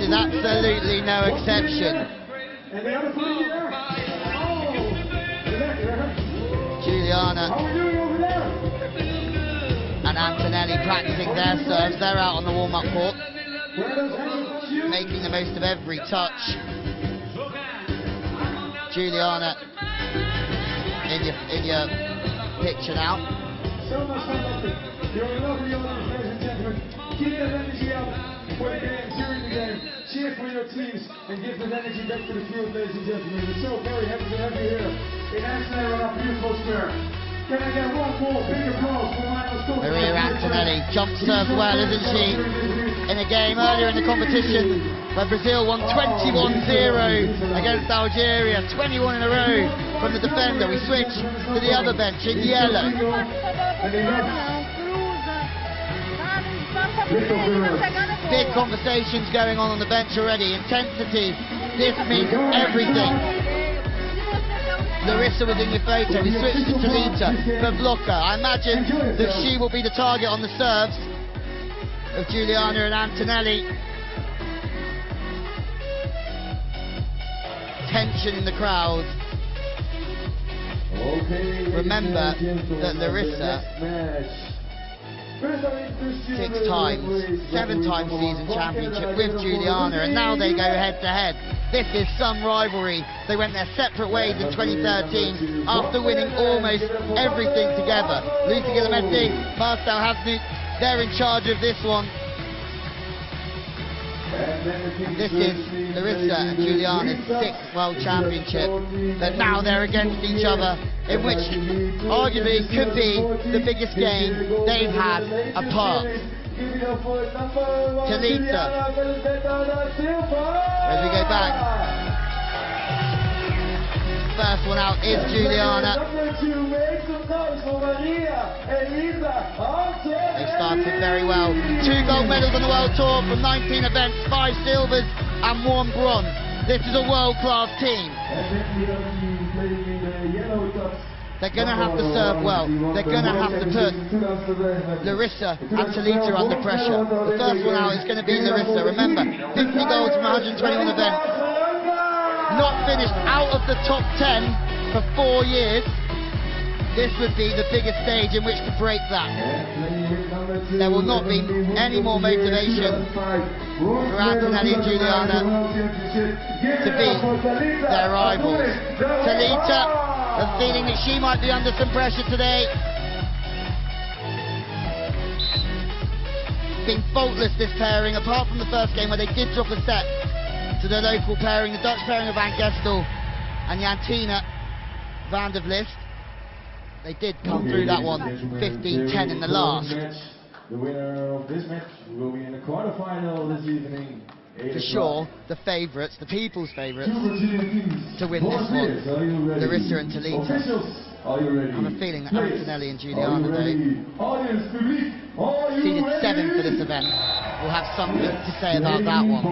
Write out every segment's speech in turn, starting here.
is absolutely no exception. Juliana and Antonelli practicing their serves. They're out on the warm-up court, making the most of every touch. Juliana in your picture now. You're a lovely audience, ladies and gentlemen. Keep that energy up for the game, during the game. Cheer for your teams and give that energy back to the field, ladies and gentlemen. We're so very happy to have you here in Amsterdam on our beautiful square. Can I get one more big applause for Maria Antonelli jump serves well, isn't she? In a game earlier in the competition where Brazil won 21-0 against Algeria, 21 in a row from the defender. We switch to the other bench in yellow. Big conversations going on the bench already. Intensity. This means everything. Larissa was in your photo. We switched to Talita for blocker. I imagine that she will be the target on the serves of Juliana and Antonelli. Tension in the crowd. Remember that Larissa, 7 times season championship with Juliana, and now they go head to head. This is some rivalry. They went their separate ways in 2013 after winning almost everything together. Lucy Guillemette, Marcel Hasnut, they're in charge of this one. This is Larissa and Juliana's 6th World Championship, but now they're against each other, in which arguably could be the biggest game they've had apart. Talita, as we go back, first one out is Juliana. They started very well. 2 gold medals on the World Tour from 19 events, 5 silvers and 1 bronze. This is a world-class team. They're going to have to serve well. They're going to have to put Larissa and Talita under pressure. The first one out is going to be Larissa. Remember, 50 golds from 121 events. Not finished out of the top 10 for 4 years. This would be the biggest stage in which to break that. There will not be any more motivation for Antonelli and Juliana to beat their rivals. Talita, a feeling that she might be under some pressure today. Been faultless, this pairing, apart from the first game where they did drop a set to the local pairing, the Dutch pairing of Van Gestel and Jantina van der Vlist. They did come through that one 15-10 in the last. The winner of this match will be in the quarterfinal this evening. For sure, the favourites, the people's favourites, to win this one, Larissa and Talita. I have a feeling that Antonelli and Juliana, though, seeded 7 for this event, will have something to say about that one.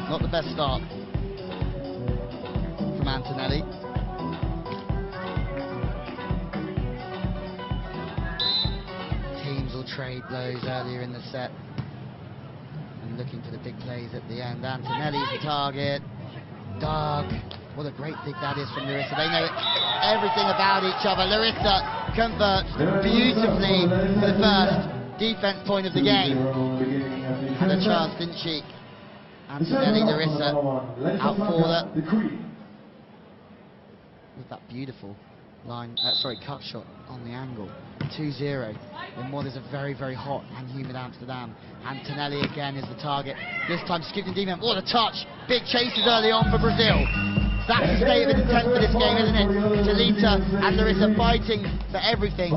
Not the best start from Antonelli. Teams will trade blows earlier in the set and looking for the big plays at the end. Antonelli's the target. Doug, what a great dig that is from Larissa. They know everything about each other. Larissa converts beautifully for the first defense point of the game. Had a chance, didn't she? Antonelli, Larissa, out forward with that beautiful line, cut shot on the angle. 2-0 in what is a very, very hot and humid Amsterdam. Antonelli again is the target. This time skipping defense. What a touch! Big chases early on for Brazil. That's the state of intent for this game, isn't it? Talita and Larissa fighting for everything.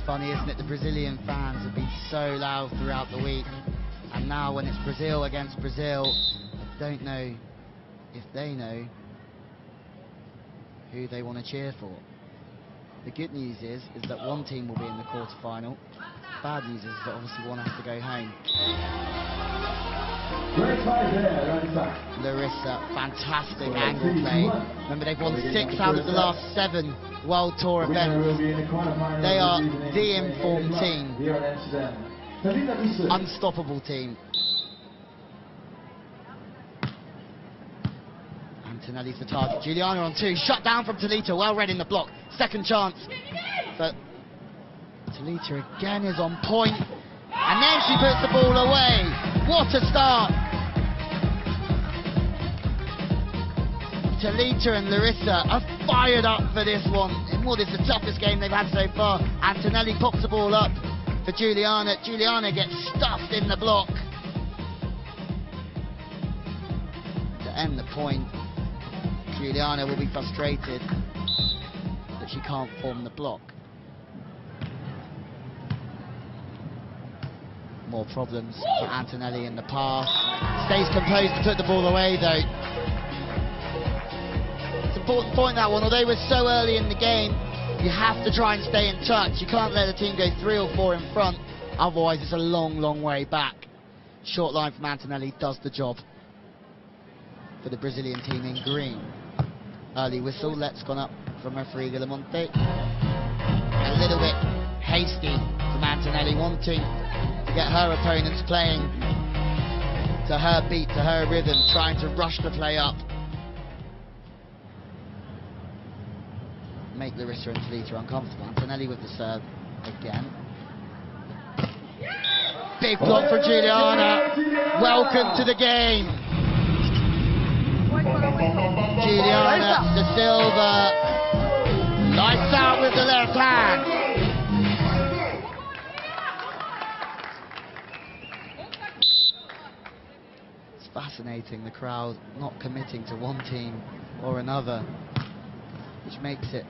Funny, isn't it? The Brazilian fans have been so loud throughout the week, and now when it's Brazil against Brazil, I don't know if they know who they want to cheer for. The good news is that one team will be in the quarter-final. Bad news is that obviously one has to go home. Great fight there, right back. Larissa, fantastic angle play. Remember, they've won 6 out of the last 7 World Tour events. They are the informed team. Unstoppable team. Antonelli's the target. Juliana on 2. Shut down from Talita. Well read in the block. Second chance. But Talita again is on point. And then she puts the ball away. What a start. Talita and Larissa are fired up for this one. What is the toughest game they've had so far. Antonelli pops the ball up for Juliana. Juliana gets stuffed in the block. To end the point, Juliana will be frustrated that she can't form the block. More problems for Antonelli in the pass. Stays composed to put the ball away though. It's an important point, that one. Although we're so early in the game, you have to try and stay in touch. You can't let the team go 3 or 4 in front, otherwise it's a long, long way back. Short line from Antonelli does the job for the Brazilian team in green. Early whistle, let's gone up from referee Galamonte. A little bit hasty from Antonelli, wanting to get her opponents playing to her beat, to her rhythm, trying to rush the play up. Make Larissa and Talita uncomfortable. Antonelli with the serve again. Big block for Juliana. Welcome to the game. Juliana De Silva. Lights out with the left hand. It's fascinating, the crowd not committing to one team or another, which makes it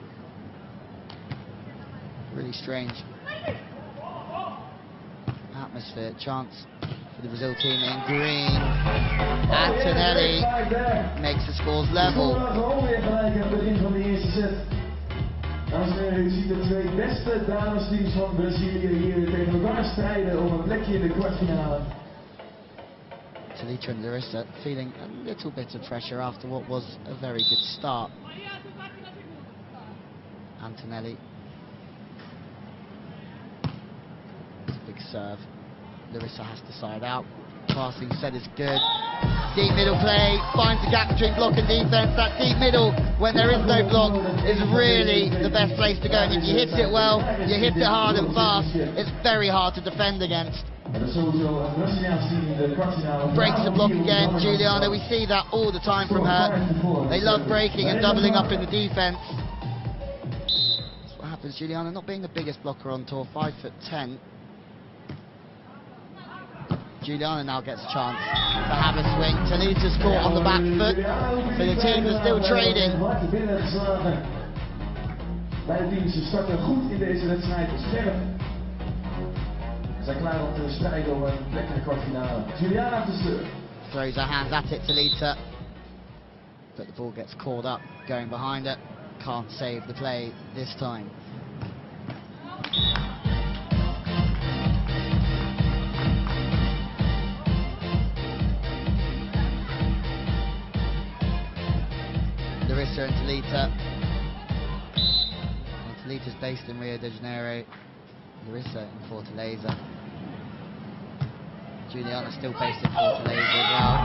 really strange atmosphere. Chance for the Brazil team in green. Antonelli makes the scores level. Dames en heren, u ziet de 2 beste damesteams van Brazilië hier tegen elkaar strijden om een plekje in de kwartfinale. Talita and Larissa feeling a little bit of pressure after what was a very good start. Antonelli. Big serve. Larissa has to side out. Passing set is good. Deep middle play, finds the gap between block and defence. That deep middle, when there is no block, is really the best place to go. And if you hit it well, you hit it hard and fast, it's very hard to defend against. Breaks the block again, Juliana. We see that all the time from her. They love breaking and doubling up in the defence. That's what happens. Juliana, not being the biggest blocker on tour, 5'10". Juliana now gets a chance to have a swing. Talita's caught on the back foot, so the teams are still trading. Beide teams starten goed in deze wedstrijd, scherp. Ze zijn klaar om te strijden om een plek in de kwartfinale. Juliana te serve. Throws her hands at it, Talita, but the ball gets caught up going behind it. Can't save the play this time. Larissa and Talita. Well, Talita's based in Rio de Janeiro. Larissa in Fortaleza. Juliana still based in Fortaleza as well.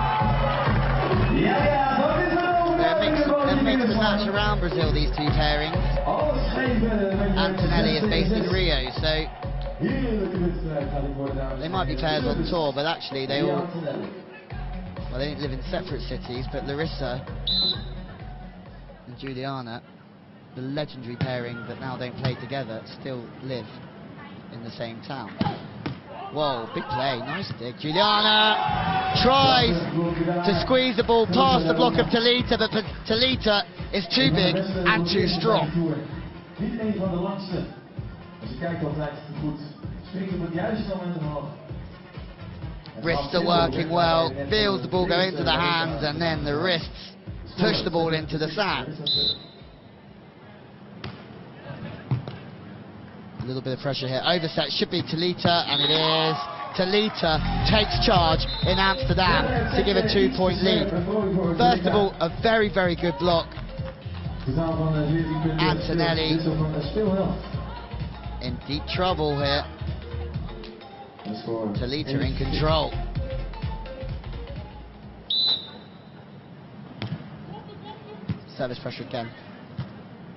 They're a mix and match around Brazil, these two pairings. Antonelli is based in Rio, so they might be pairs on tour, but actually they all, well, they didn't live in separate cities, but Larissa and Juliana, the legendary pairing that now don't play together, still live in the same town. Whoa, big play, nice dig. Juliana tries to squeeze the ball past the block of Talita, but Talita is too big and too strong. Wrists are working well, feels the ball go into the hands, and then the wrists push the ball into the sand. A little bit of pressure here. Overset should be Talita, and it is. Talita takes charge in Amsterdam to give a 2-point lead. First of all, a very, very good block. Antonelli in deep trouble here. Talita in control. Service pressure again.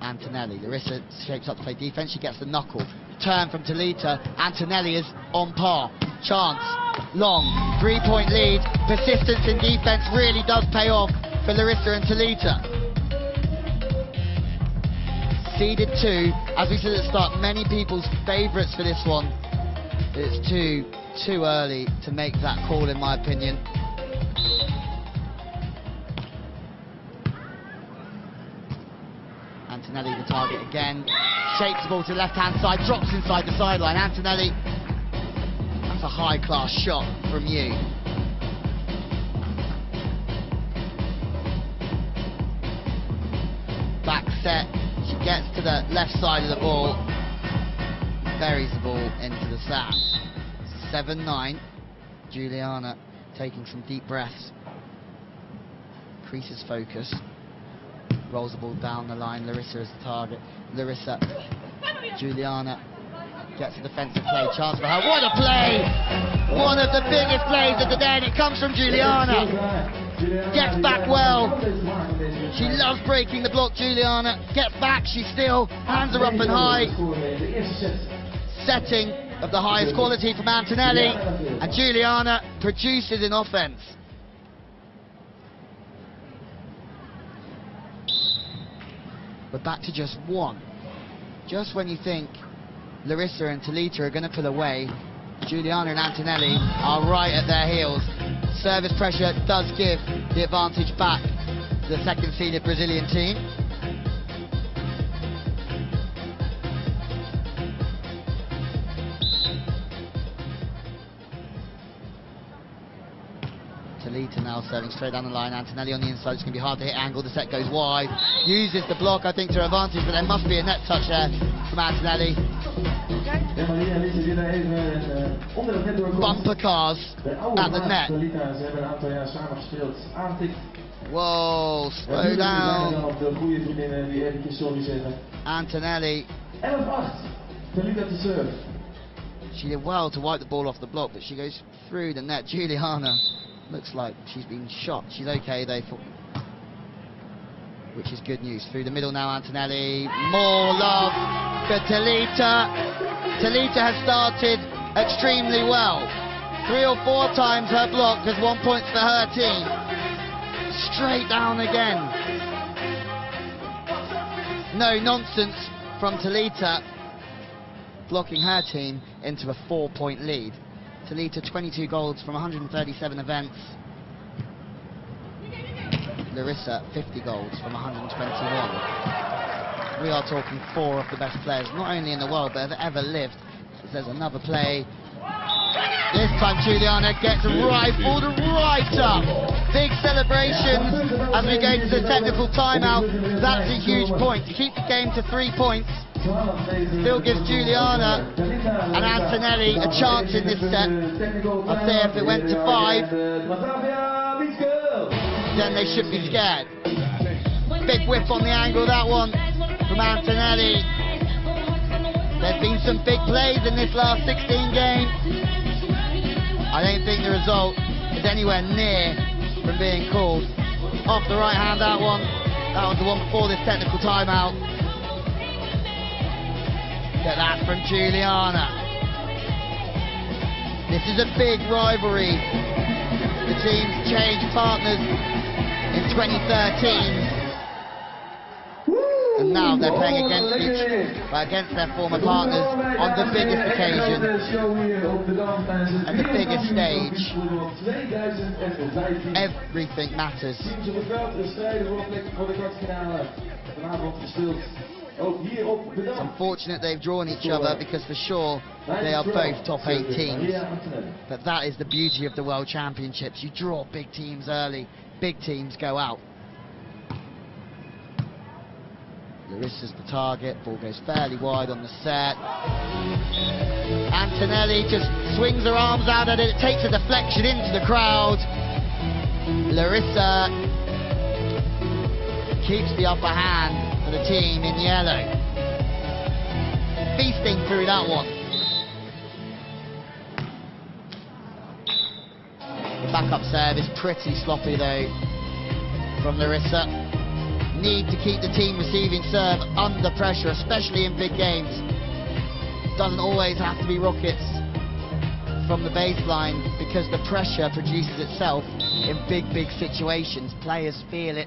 Antonelli. Larissa shapes up to play defense. She gets the knuckle. Turn from Talita. Antonelli is on par. Chance. Long. 3-point lead. Persistence in defense really does pay off for Larissa and Talita. Seeded 2. As we said at the start, many people's favourites for this one. It's too early to make that call, in my opinion. Antonelli the target again. Shapes the ball to the left-hand side, drops inside the sideline. Antonelli, that's a high-class shot from you. Back set, she gets to the left side of the ball, buries the ball into the sand. 7-9. Juliana taking some deep breaths. Creases focus. Rolls the ball down the line. Larissa is the target. Larissa. Juliana gets a defensive play. Chance for her. What a play! One of the biggest plays of the day, and it comes from Juliana. Gets back well. She loves breaking the block, Juliana. Gets back, she still. Hands are up and high. Setting of the highest quality from Antonelli. And Juliana produces in offense. We're back to just 1. Just when you think Larissa and Talita are going to pull away, Juliana and Antonelli are right at their heels. Service pressure does give the advantage back to the second-seeded Brazilian team. Talita now serving straight down the line. Antonelli on the inside. It's going to be hard to hit angle. The set goes wide. Uses the block, I think, to her advantage, but there must be a net touch there from Antonelli. Bumper cars at the net. Whoa, slow down. Antonelli. She did well to wipe the ball off the block, but she goes through the net. Juliana looks like she's been shot. She's okay, they thought, which is good news. Through the middle now, Antonelli. More love for Talita. Talita has started extremely well. 3 or 4 times her block has 1 point for her team. Straight down again. No nonsense from Talita, blocking her team into a 4-point lead. Talita 22 goals from 137 events. Larissa 50 goals from 121. We are talking 4 of the best players, not only in the world, but have ever lived. There's another play. This time Juliana gets rifled right up. Big celebrations as we go to the technical timeout. That's a huge point. To keep the game to 3 points still gives Juliana and Antonelli a chance in this set. I'd say if it went to 5, then they should be scared. Big whip on the angle, that one from Antonelli. There's been some big plays in this last 16 games. I don't think the result is anywhere near from being called. Off the right hand, that one. That was the one before this technical timeout. Get that from Juliana. This is a big rivalry. The teams changed partners in 2013. And now they're playing against their former partners on the biggest occasion and the biggest stage. Everything matters. It's unfortunate they've drawn each other because for sure they are both top 8 teams. But that is the beauty of the World Championships. You draw big teams early, big teams go out. Larissa's the target, ball goes fairly wide on the set. Antonelli just swings her arms out at it, takes a deflection into the crowd. Larissa keeps the upper hand for the team in yellow. Feasting through that one. The backup serve is pretty sloppy though from Larissa. Need to keep the team receiving serve under pressure, especially in big games. Doesn't always have to be rockets from the baseline, because the pressure produces itself in big situations. Players feel it.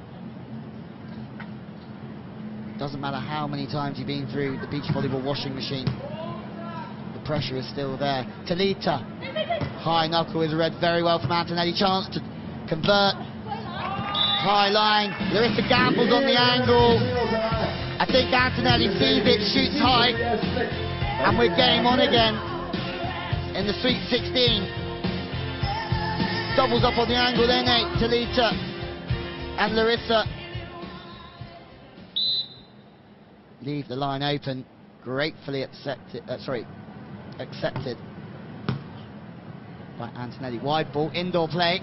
Doesn't matter how many times you've been through the beach volleyball washing machine, the pressure is still there. Talita, high knuckle is read very well from Antonelli. Chance to convert. High line, Larissa gambles on the angle. I think Antonelli sees it, shoots high, and we're game on again in the Sweet 16. Doubles up on the angle then, Talita and Larissa leave the line open, gratefully accepted by Antonelli. Wide ball, indoor play.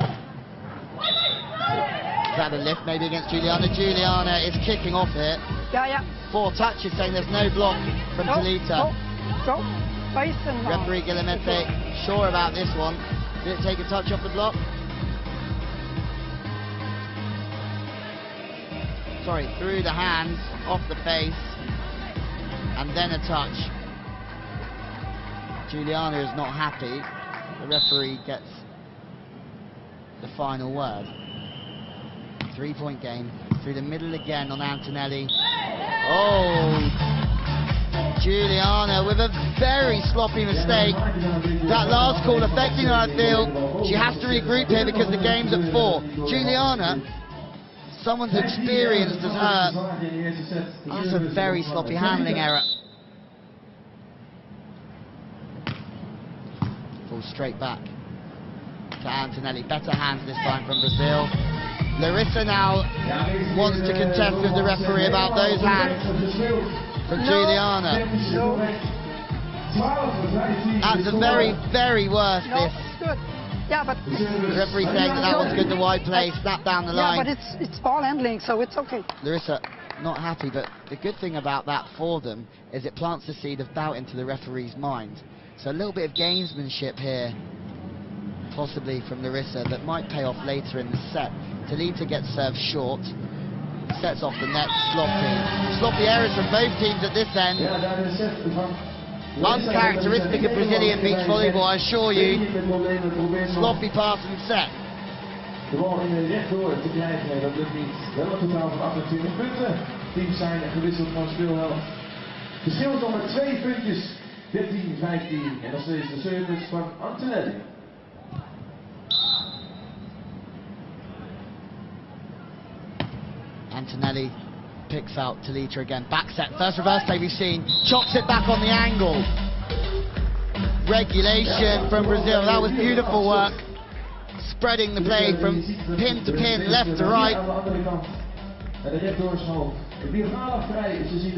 Is that a lift maybe against Juliana? Juliana is kicking off here. Yeah. 4 touches, saying there's no block from Talita. Go. Referee Guillemette sure about this one. Did it take a touch off the block? Sorry, through the hands, off the face, and then a touch. Juliana is not happy. The referee gets the final word. 3-point game, through the middle again on Antonelli. Oh, Juliana with a very sloppy mistake. That last call affecting her, I feel. She has to regroup here because the game's at 4. Juliana, someone's experienced as her. That's a very sloppy handling error. Falls straight back to Antonelli. Better hands this time from Brazil. Larissa now wants to contest with the referee about those hands from Juliana. At the very worst, this. Good. Yeah, but The referee saying that one's good, the wide play, snap down the line. Yeah, but it's ball handling, so it's okay. Larissa not happy, but the good thing about that for them is it plants the seed of doubt into the referee's mind. So a little bit of gamesmanship here, possibly from Larissa, that might pay off later in the set. Talita gets served short, sets off the net, sloppy errors from both teams at this end. Uncharacteristic of Brazilian beach volleyball, I assure you. Sloppy pass and set. De bal in de rechtdoor te krijgen, dat lukt niet. Wel een totaal van 28 punten. Teams zijn gewisseld van speelhelft. Verschil is nog maar 2 puntjes. 13-15. En dat is de service van Antonelli. Antonelli picks out Talita again. Back set, first reverse play we've seen. Chops it back on the angle. Regulation from Brazil. That was beautiful work. Spreading the play from pin to pin, left to right.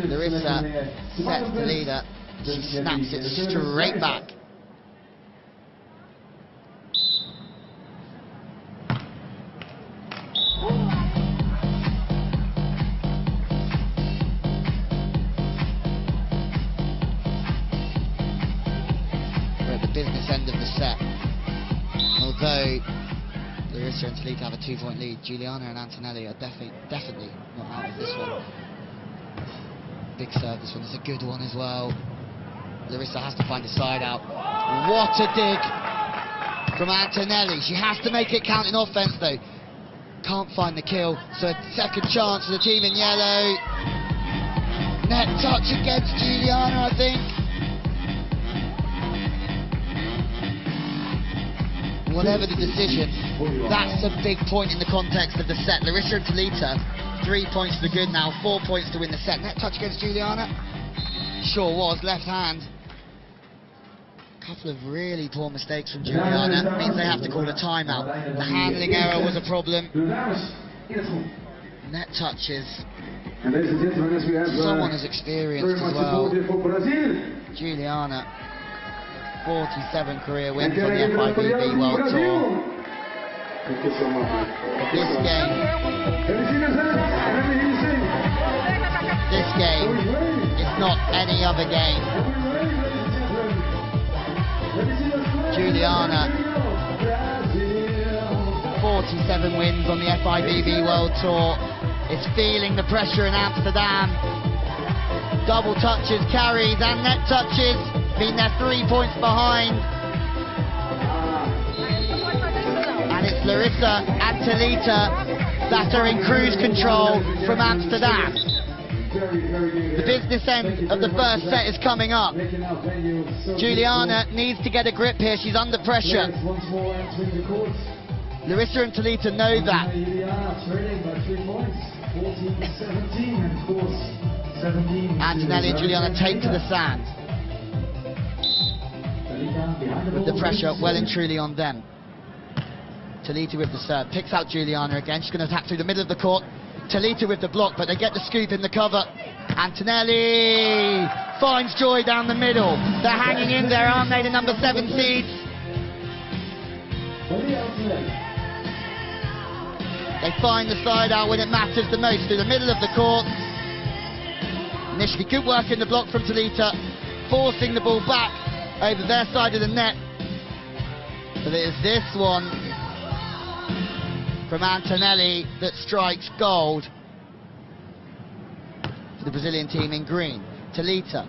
Larissa sets the leader. She snaps it straight back. We're at the business end of the set. Although Larissa and Talita have a 2-point lead, Juliana and Antonelli are definitely not out of this one. Big serve, this one is a good one as well. Larissa has to find a side out. What a dig from Antonelli. She has to make it count in offense though. Can't find the kill, so a second chance for the team in yellow. Net touch against Juliana, I think. Whatever the decision, that's a big point in the context of the set. Larissa and Talita, 3 points to the good now, 4 points to win the set. Net touch against Juliana? Sure was, left hand. Couple of really poor mistakes from Juliana, means they have to call a timeout. The handling error was a problem. Net touches. And ladies and gentlemen, as we have Someone as experienced as well. Juliana, 47 career wins on the FIVB World Tour. Thank you so much. This game is not any other game. Juliana, 47 wins on the FIVB World Tour, is feeling the pressure in Amsterdam. Double touches, carries and net touches mean they're 3 points behind. And it's Larissa and Talita that are in cruise control from Amsterdam. The business end of the first set is coming up. Juliana needs to get a grip here, she's under pressure. Larissa and Talita know that. Antonelli and Juliana take to the sand, with the pressure well and truly on them. Talita with the serve, picks out Juliana again, she's going to attack through the middle of the court. Talita with the block, but they get the scoop in the cover. Antonelli finds joy down the middle. They're hanging in there, aren't they, the number 7 seeds? They find the side out when it matters the most, through the middle of the court. Initially good work in the block from Talita, forcing the ball back over their side of the net. But it is this one from Antonelli that strikes gold for the Brazilian team in green. Talita,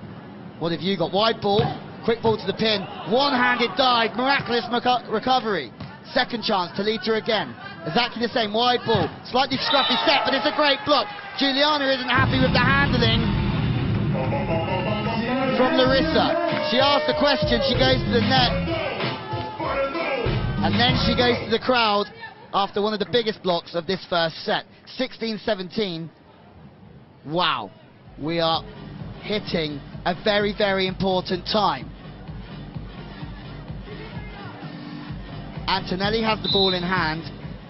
what have you got? Wide ball, quick ball to the pin, one-handed dive, miraculous recovery. Second chance, Talita again. Exactly the same, wide ball, slightly scruffy set, but it's a great block. Juliana isn't happy with the handling from Larissa. She asks a question, she goes to the net, and then she goes to the crowd after one of the biggest blocks of this first set. 16-17. Wow, we are hitting a very, very important time. Antonelli has the ball in hand,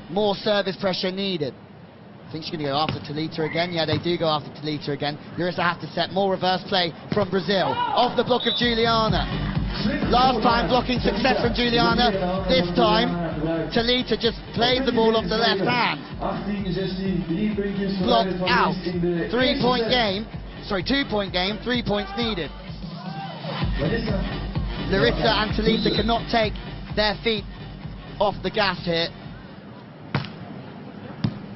more service pressure needed. I think she's going to go after Talita again. Yeah, they do go after Talita again. Larissa has to set more reverse play from Brazil. Off the block of Juliana. Last time blocking success from Juliana. This time Talita just plays the ball off the left hand. Blocked out. 3-point game. Sorry, 2-point game. 3 points needed. Larissa and Talita cannot take their feet off the gas here.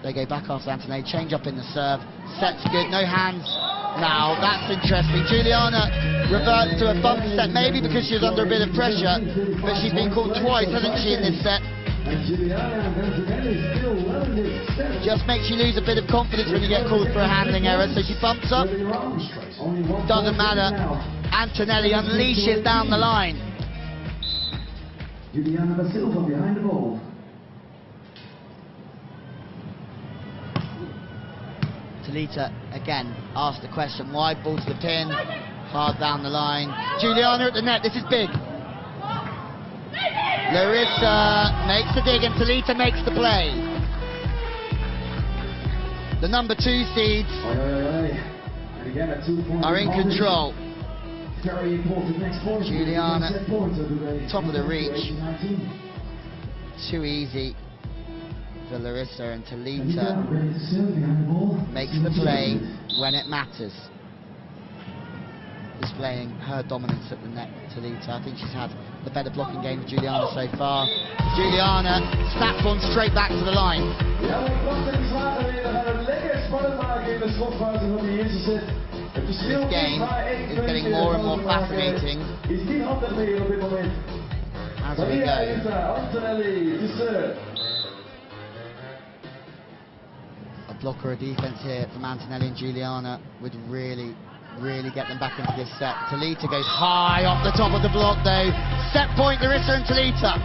They go back after Antonelli, change up in the serve, set's good, no hands. Now, that's interesting. Juliana reverts to a bump set, maybe because she was under a bit of pressure, but she's been called twice, hasn't she, in this set? Just makes you lose a bit of confidence when you get called for a handling error, so she bumps up. Doesn't matter. Antonelli unleashes down the line. Juliana da Silva behind the ball. Talita again asked the question, wide ball to the pin, hard down the line. Juliana at the net, this is big. Larissa makes the dig and Talita makes the play. The number 2 seeds are in control. Juliana, top of the reach. Too easy for Larissa, and Talita makes the play when it matters. Displaying her dominance at the net, Talita. I think she's had the better blocking game of Juliana so far. Juliana snaps one straight back to the line. This game is getting more and more fascinating as we go. A block or a defense here from Antonelli and Juliana would really get them back into this set. Talita goes high off the top of the block though. Set point, Larissa and Talita.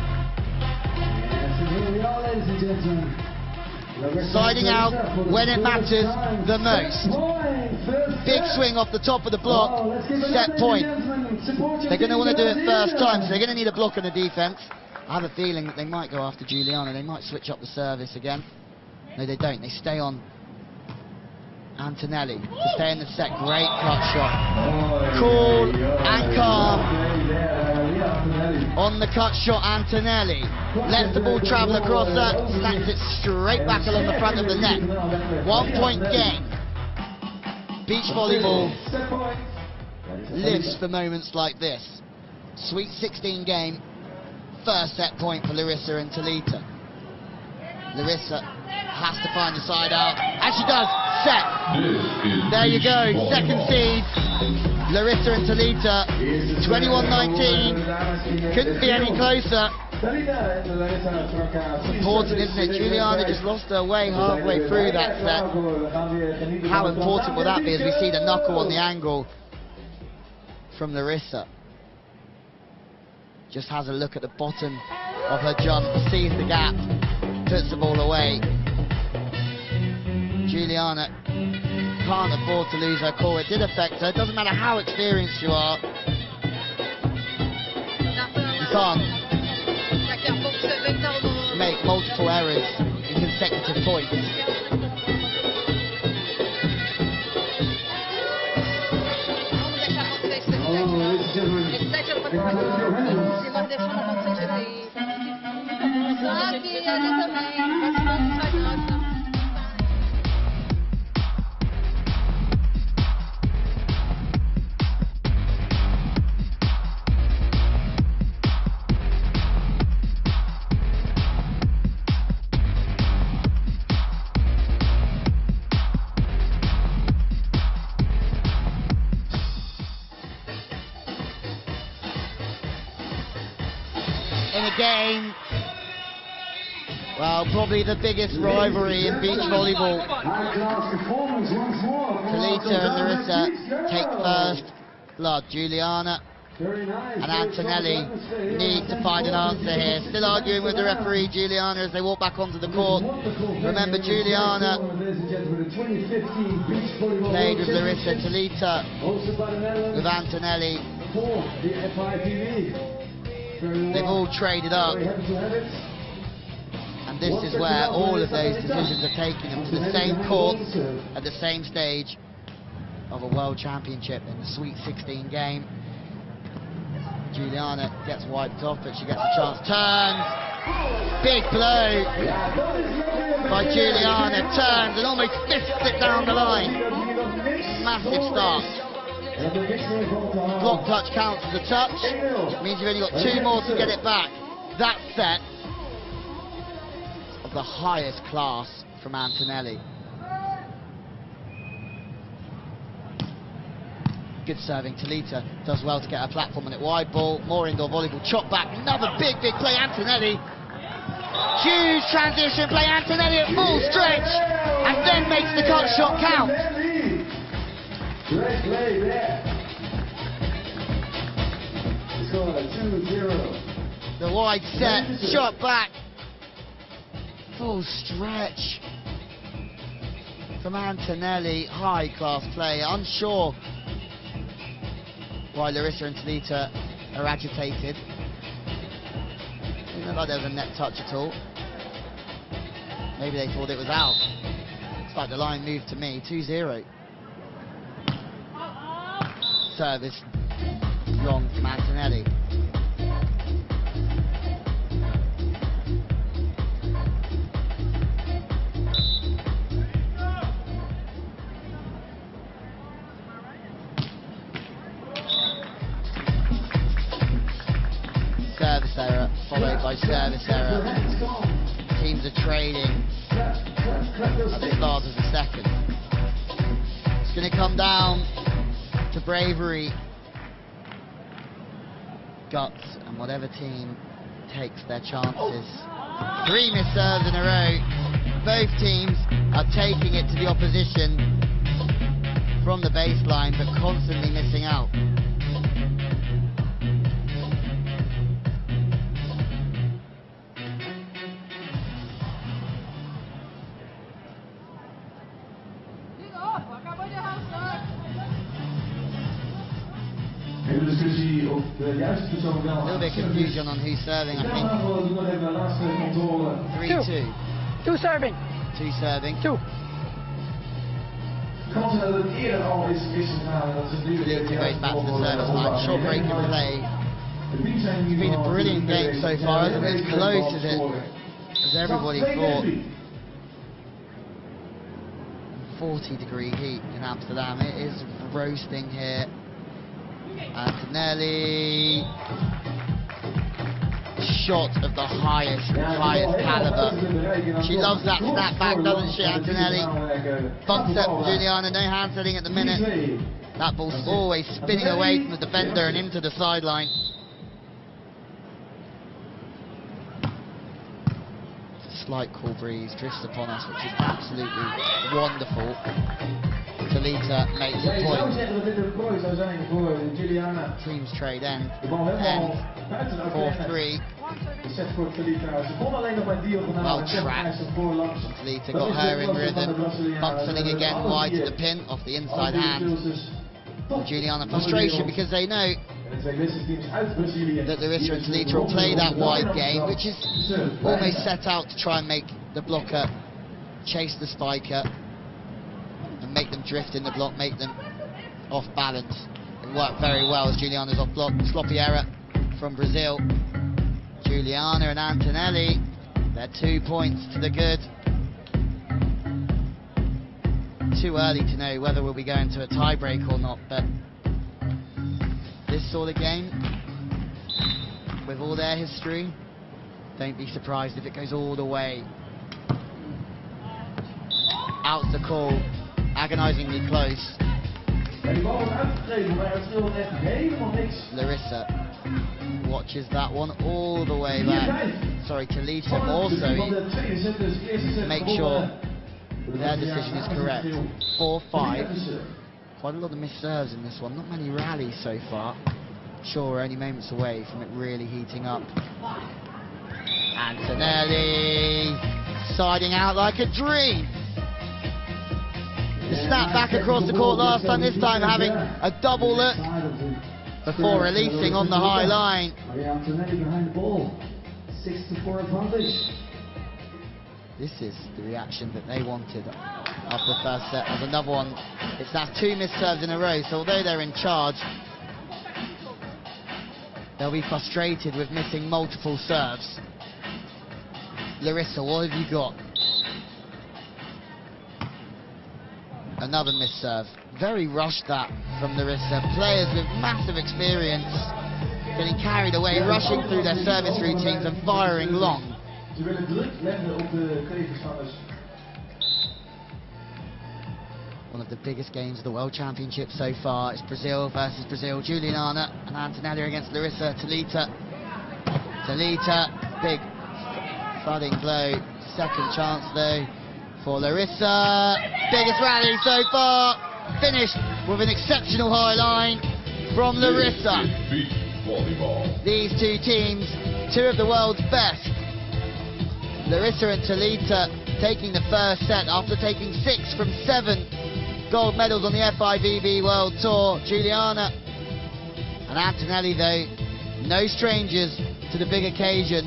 Siding out when it matters the most. Big swing off the top of the block, set point. They're going to want to do it first time, so they're going to need a block and a defense. I have a feeling that they might go after Juliana. They might switch up the service again. No, they don't. They stay on Antonelli to stay in the set. Great cut shot. Cool and calm on the cut shot. Antonelli lets the ball travel across that, snaps it straight back along the front of the net. 1 point game. Beach volleyball lives for moments like this. Sweet 16 game. First set point for Larissa and Talita. Larissa has to find the side out, and she does. Set. There you go, second seed. Larissa and Talita, 21-19. Couldn't be any closer. It's important, isn't it? Juliana just lost her way halfway through that set. How important will that be as we see the knuckle on the angle from Larissa? Just has a look at the bottom of her jump, sees the gap, puts the ball away. Juliana can't afford to lose her core. It did affect her. It doesn't matter how experienced you are. You can't make multiple errors in consecutive points. In a game, well, probably the biggest rivalry in beach volleyball. Talita and Larissa take first blood. Juliana and Antonelli need to find an answer here. Still arguing with the referee, Juliana, as they walk back onto the court. Remember, Juliana played with Larissa. Talita with Antonelli. They've all traded up, and this is where all of those decisions are taking them to the same court at the same stage of a world championship in the Sweet 16 game. Juliana gets wiped off, but she gets a chance. Turns, big blow by Juliana. Turns and almost fists it down the line. Massive start. Block touch counts as a touch. Means you've only got 2 more to get it back. That set of the highest class from Antonelli. Good serving. Talita does well to get her platform on it. Wide ball, more indoor volleyball. Chop back. Another big play. Antonelli. Huge transition play. Antonelli at full stretch and then makes the cut shot count. Great play there. Score 2-0. The wide set, shot back, full stretch from Antonelli. High class play. Unsure why Larissa and Talita are agitated. Didn't look like there was a net touch at all. Maybe they thought it was out. Looks like the line moved to me. 2-0. Service long from Antonelli. Service error followed by service error. Teams are trading at the start of the second. It's going to come down to bravery, guts, and whatever team takes their chances. 3 missed serves in a row. Both teams are taking it to the opposition from the baseline, but constantly missing out. A little bit of confusion on who's serving, I think. 3-2. 2 serving. 2 serving. 2. Talita goes back to the service line. Short break in play. It's been a brilliant game so far, isn't it? As close as everybody thought. 40-degree heat in Amsterdam. It is roasting here. Antonelli. Shot of the highest caliber. She loves that snap back, doesn't she, Antonelli? Bumps up Juliana, no hand setting at the minute. That ball's always spinning away from the defender and into the sideline. Slight cool breeze drifts upon us, which is absolutely wonderful. Talita makes a point. Teams trade end 4-3. Well trapped. Talita got her in rhythm. Buxening again wide to the pin off the inside hand. Juliana frustration because they know that Larissa and Talita will play that wide game, which is almost set out to try and make the blocker chase the spiker and make them drift in the block, make them off balance. It worked very well as Juliana's off block. Sloppy error from Brazil. Juliana and Antonelli, they're 2 points to the good. Too early to know whether we'll be going to a tie-break or not, but this sort of game, with all their history, don't be surprised if it goes all the way. Out the call, agonisingly close. Larissa watches that one all the way back. Sorry, Talita more so, to make sure their decision is correct. 4-5. Quite a lot of missed serves in this one. Not many rallies so far. Sure, we're only moments away from it really heating up. Antonelli siding out like a dream. The snap back across the court last time, this time having a double look before releasing on the high line. This is the reaction that they wanted after the first set. There's another one. It's now 2 missed serves in a row, so although they're in charge, they'll be frustrated with missing multiple serves. Larissa, what have you got? Another missed serve. Very rushed that from Larissa. Players with massive experience getting carried away, rushing through their service routines and firing long. One of the biggest games of the World Championship so far. It's Brazil versus Brazil. Juliana and Antonelli against Larissa. Talita, big thudding blow. Second chance though for Larissa. Biggest rally so far. Finished with an exceptional high line from Larissa. These two teams, two of the world's best. Larissa and Talita taking the first set after taking 6 from 7 gold medals on the FIVB World Tour. Juliana and Antonelli, though, no strangers to the big occasion.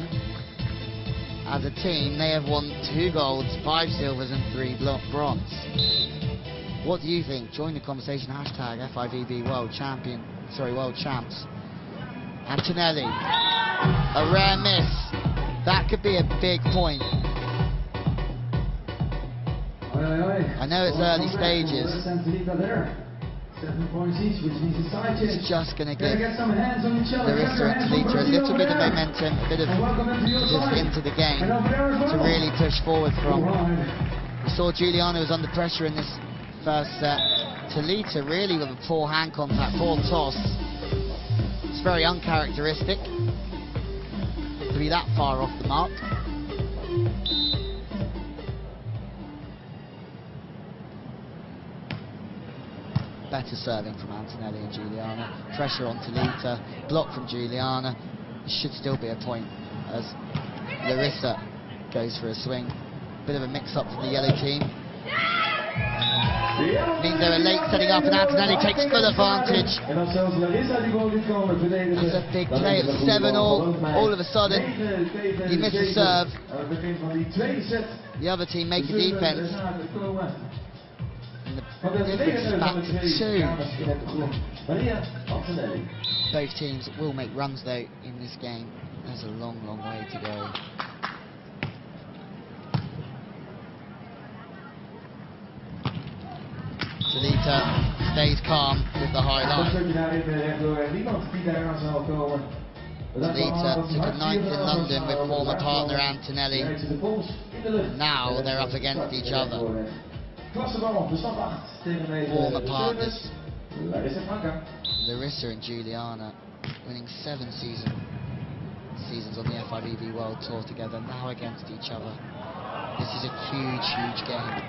As a team, they have won 2 golds, 5 silvers and 3 bronze. What do you think? Join the conversation, hashtag FIVB World Champs. Antonelli, a rare miss. That could be a big point. I know it's early stages. It's just going to give Larissa and Talita a little bit of momentum, a bit of just into the game to really push forward from. We saw Juliana was under pressure in this first set. Talita really with a poor hand contact, poor toss. It's very uncharacteristic to be that far off the mark. Better serving from Antonelli and Juliana. Pressure on Talita, block from Juliana. It should still be a point as Larissa goes for a swing. Bit of a mix-up from the yellow team. Means they were late setting up and Antonelli takes full advantage. That's a big play at 7-all. All of a sudden, you miss a serve. The other team make a defense. And the difference back to 2. Both teams will make runs though in this game. There's a long, long way to go. Talita stays calm with the high line. Talita took a 9th in London with former partner Antonelli. Now they're up against each other. Former partners Larissa and Juliana, winning 7 seasons on the FIVB World Tour together, now against each other. This is a huge, huge game.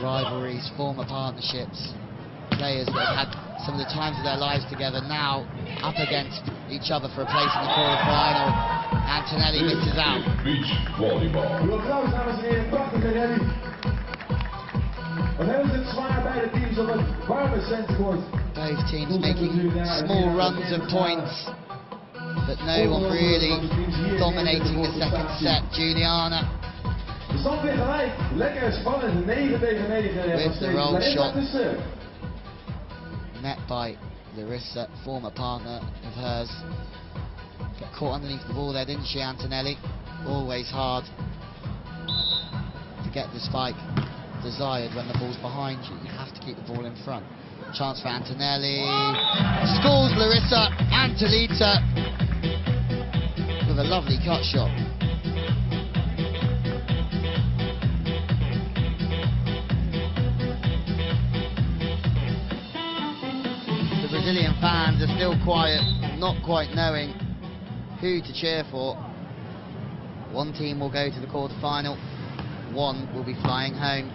Rivalries, former partnerships, players that have had some of the times of their lives together, now up against each other for a place in the quarter-final. Antonelli misses out. Beach volleyball. Both teams making small runs of points, but no one really dominating the second set. Juliana with the roll shot, net by Larissa, former partner of hers. Got caught underneath the ball there, didn't she, Antonelli? Always hard to get the spike desired when the ball's behind you. You have to keep the ball in front. Chance for Antonelli. Scores Larissa and Talita with a lovely cut shot. The Brazilian fans are still quiet, not quite knowing who to cheer for. One team will go to the quarter-final, one will be flying home.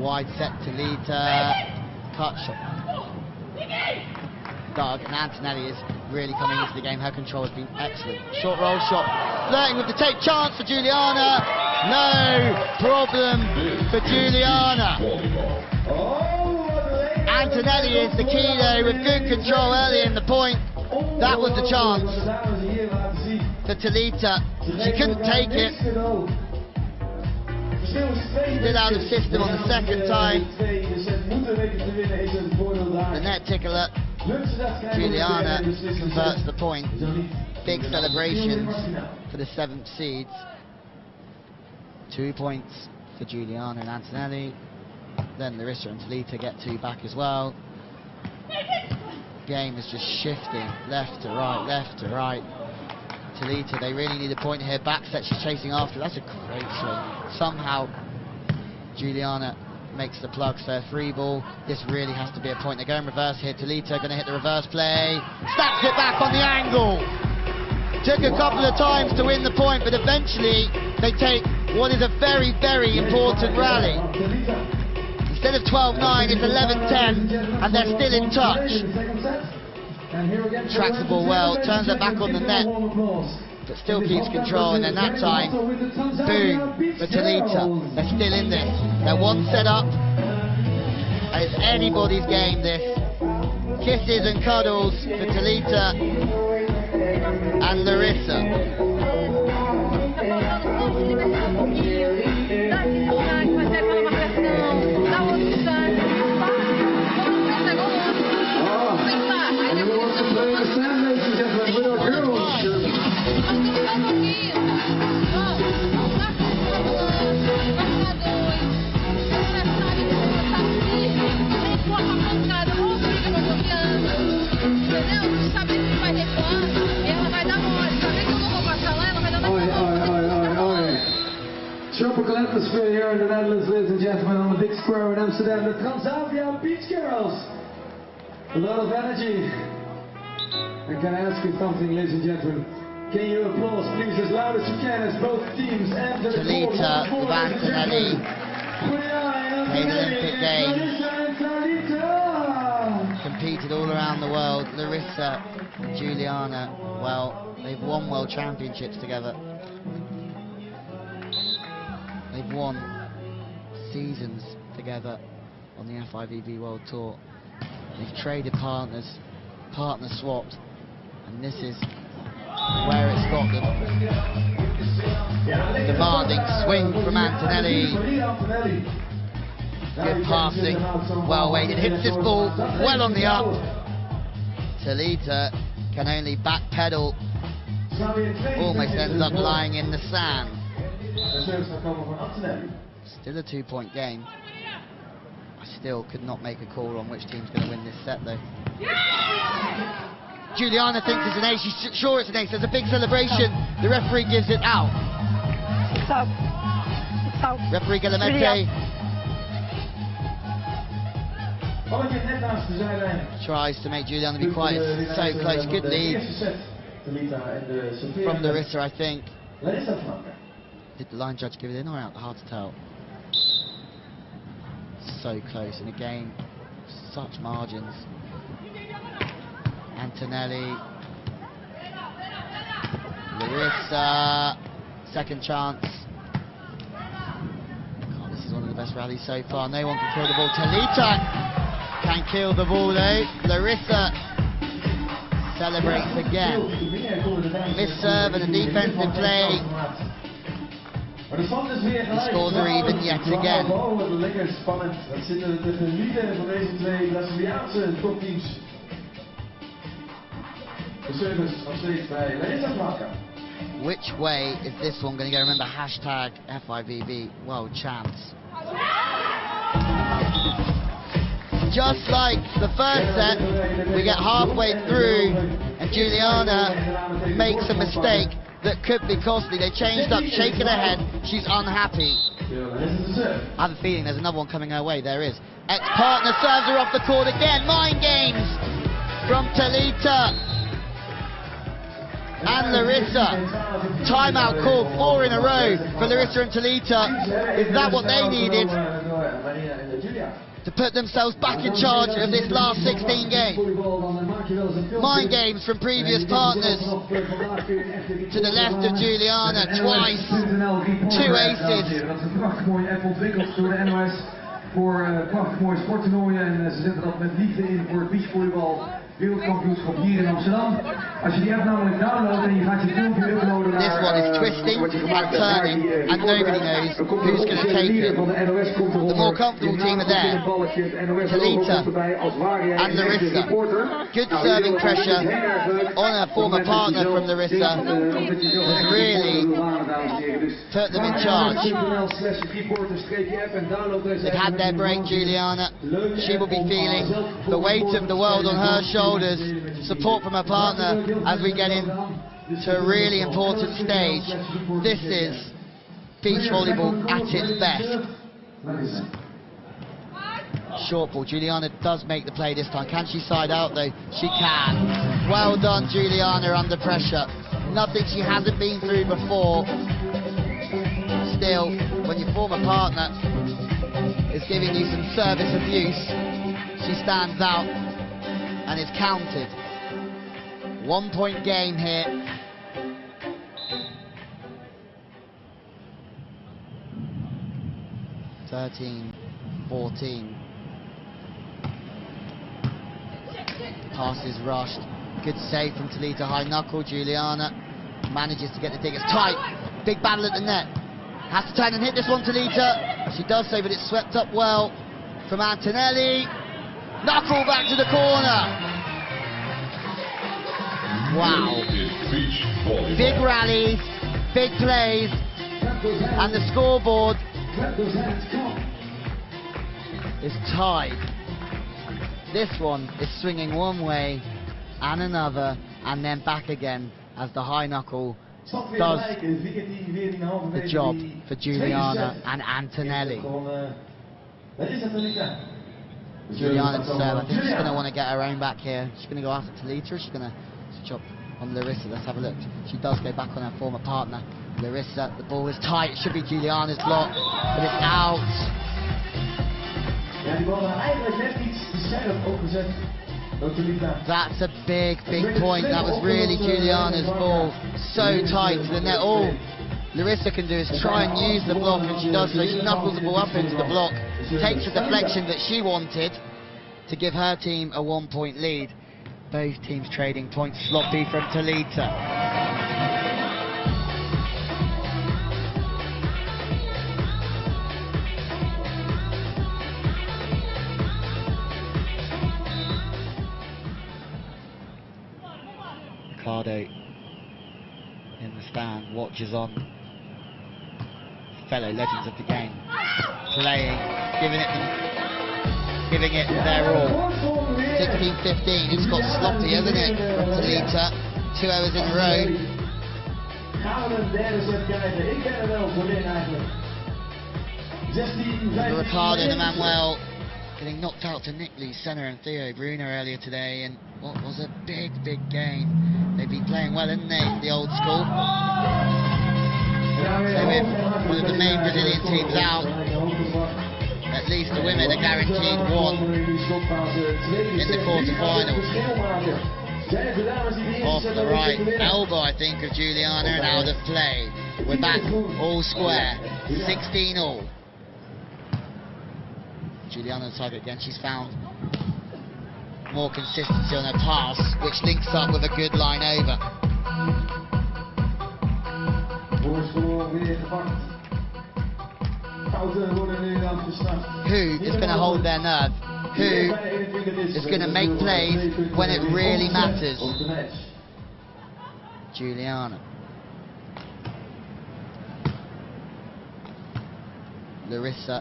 Wide set to Talita, cut shot. Doug, and Antonelli is really coming into the game. Her control has been excellent. Short roll shot, flirting with the take, chance for Juliana. No problem for Juliana. Antonelli is the key though, with good control early in the point. That was the chance for Talita. She couldn't take it. Still out of system on the second time. The net tickler, Juliana, converts the point. Big celebrations for the 7th seeds. 2 points for Juliana and Antonelli. Then Larissa and Talita get 2 back as well. Game is just shifting left to right, left to right. Talita, they really need a point here. Back set, she's chasing after. That's a great swing. Somehow Juliana makes the plug for a free ball. This really has to be a point. They're going reverse here. Talita going to hit the reverse play. Stacks it back on the angle. Took a couple of times to win the point, but eventually they take what is a very, very important rally. Instead of 12-9, it's 11-10, and they're still in touch. Tracks the ball well, turns it back on the net, but still keeps control, and then that time, boom, for Talita. They're still in this. They're one set up, and it's anybody's game, this. Kisses and cuddles for Talita and Larissa. Tropical atmosphere here in the Netherlands, ladies and gentlemen, on the big square in Amsterdam. The Transavia Beach Girls. A lot of energy. And can I ask you something, ladies and gentlemen? Can you applause, please, as loud as you can, as both teams enter the court? Talita with Antonelli played Olympic Games, competed all around the world. Larissa and Juliana, well, they've won world championships together. They've won seasons together on the FIVB World Tour. They've traded partners, partner swapped, and this is where it's got them. Demanding swing from Antonelli. Good passing, well weighted, hits this ball well on the up. Talita can only backpedal, almost ends up lying in the sand. Still a 2-point game. I still could not make a call on which team's going to win this set though. Juliana thinks it's an ace, she's sure it's an ace, there's a big celebration, the referee gives it out. It's out. It's out. Referee Galamete Really tries to make Juliana be quiet, it's so close, good lead from Larissa I think. Did the line judge give it in or out? Hard to tell. So close in a game, such margins. Antonelli, Larissa, second chance. God, this is one of the best rallies so far. No one can kill the ball. Talita can kill the ball though. Larissa celebrates again. Miss serve and a defensive play. The scores are even yet again. Which way is this one going to go? Remember, hashtag FIVBWorldChamps. Just like the first set, we get halfway through and Juliana makes a mistake that could be costly. They changed up, shaking her head, she's unhappy. I have a feeling there's another one coming her way. There is. Ex-partner serves her off the court again. Mind games from Talita and Larissa. Timeout called, 4 in a row for Larissa and Talita. Is that what they needed to put themselves back in charge of this last 16 games? Mind games from previous partners. To the left of Juliana, twice, 2 aces. Voor prachtig mooie sporttoernooien en ze zetten dat met liefde in voor het beachvolleybal wereldkampioenschap hier in Amsterdam. Als je die app namelijk downloadt en je gaat je filmpje uploaden naar... This one is twisting and turning and nobody knows who's going to take it. The more comfortable team are there. Talita and Larissa. Good serving pressure on a former partner from Larissa has really put them in charge. They've had their break, Juliana. She will be feeling the weight of the world on her shoulders. Support from her partner as we get into a really important stage. This is beach volleyball at its best. Short ball. Juliana does make the play this time. Can she side out though? She can. Well done, Juliana, under pressure. Nothing she hasn't been through before. Still, when your former partner is giving you some service abuse, she stands out and is counted. 1-point game here. (13-14). Pass is rushed. Good save from Talita. High knuckle. Juliana manages to get the dig. It's tight. Big battle at the net. Has to turn and hit this one, Talita. She does so, but it's swept up well from Antonelli. Knuckle back to the corner. Wow. Big rallies, big plays, and the scoreboard is tied. This one is swinging one way and another, and then back again as the high knuckle does the job for Juliana and Antonelli. Juliana to serve. I think she's going to want to get her own back here. She's going to go after Talita, or she's going to switch up on Larissa. Let's have a look. She does go back on her former partner. Larissa, the ball is tight. It should be Juliana's block, but it's out. That's a big, big point. That was really Juliana's ball. So tight to the net. All Larissa can do is try and use the block, and she does so. She knuckles the ball up into the block, takes the deflection that she wanted to give her team a 1-point lead. Both teams trading points. Sloppy from Talita. Ricardo in the stand, watches on. Fellow legends of the game, playing, giving it their all. 16-15, it's got sloppy, hasn't it, from Talita? 2 hours in a row. Ricardo and Emmanuel getting knocked out to Nick Lee, Senna and Theo Brunner earlier today, and what was a big game. They've been playing well, haven't they, the old school? So with one of the main Brazilian teams out, at least the women are guaranteed one in the quarterfinals. Off the right elbow, I think, of Juliana, and out of play. We're back all square, 16 all. Juliana target again. She's found more consistency on her pass, which links up with a good line over. Who is going to hold their nerve? Who is going to make plays when it really matters? Juliana. Larissa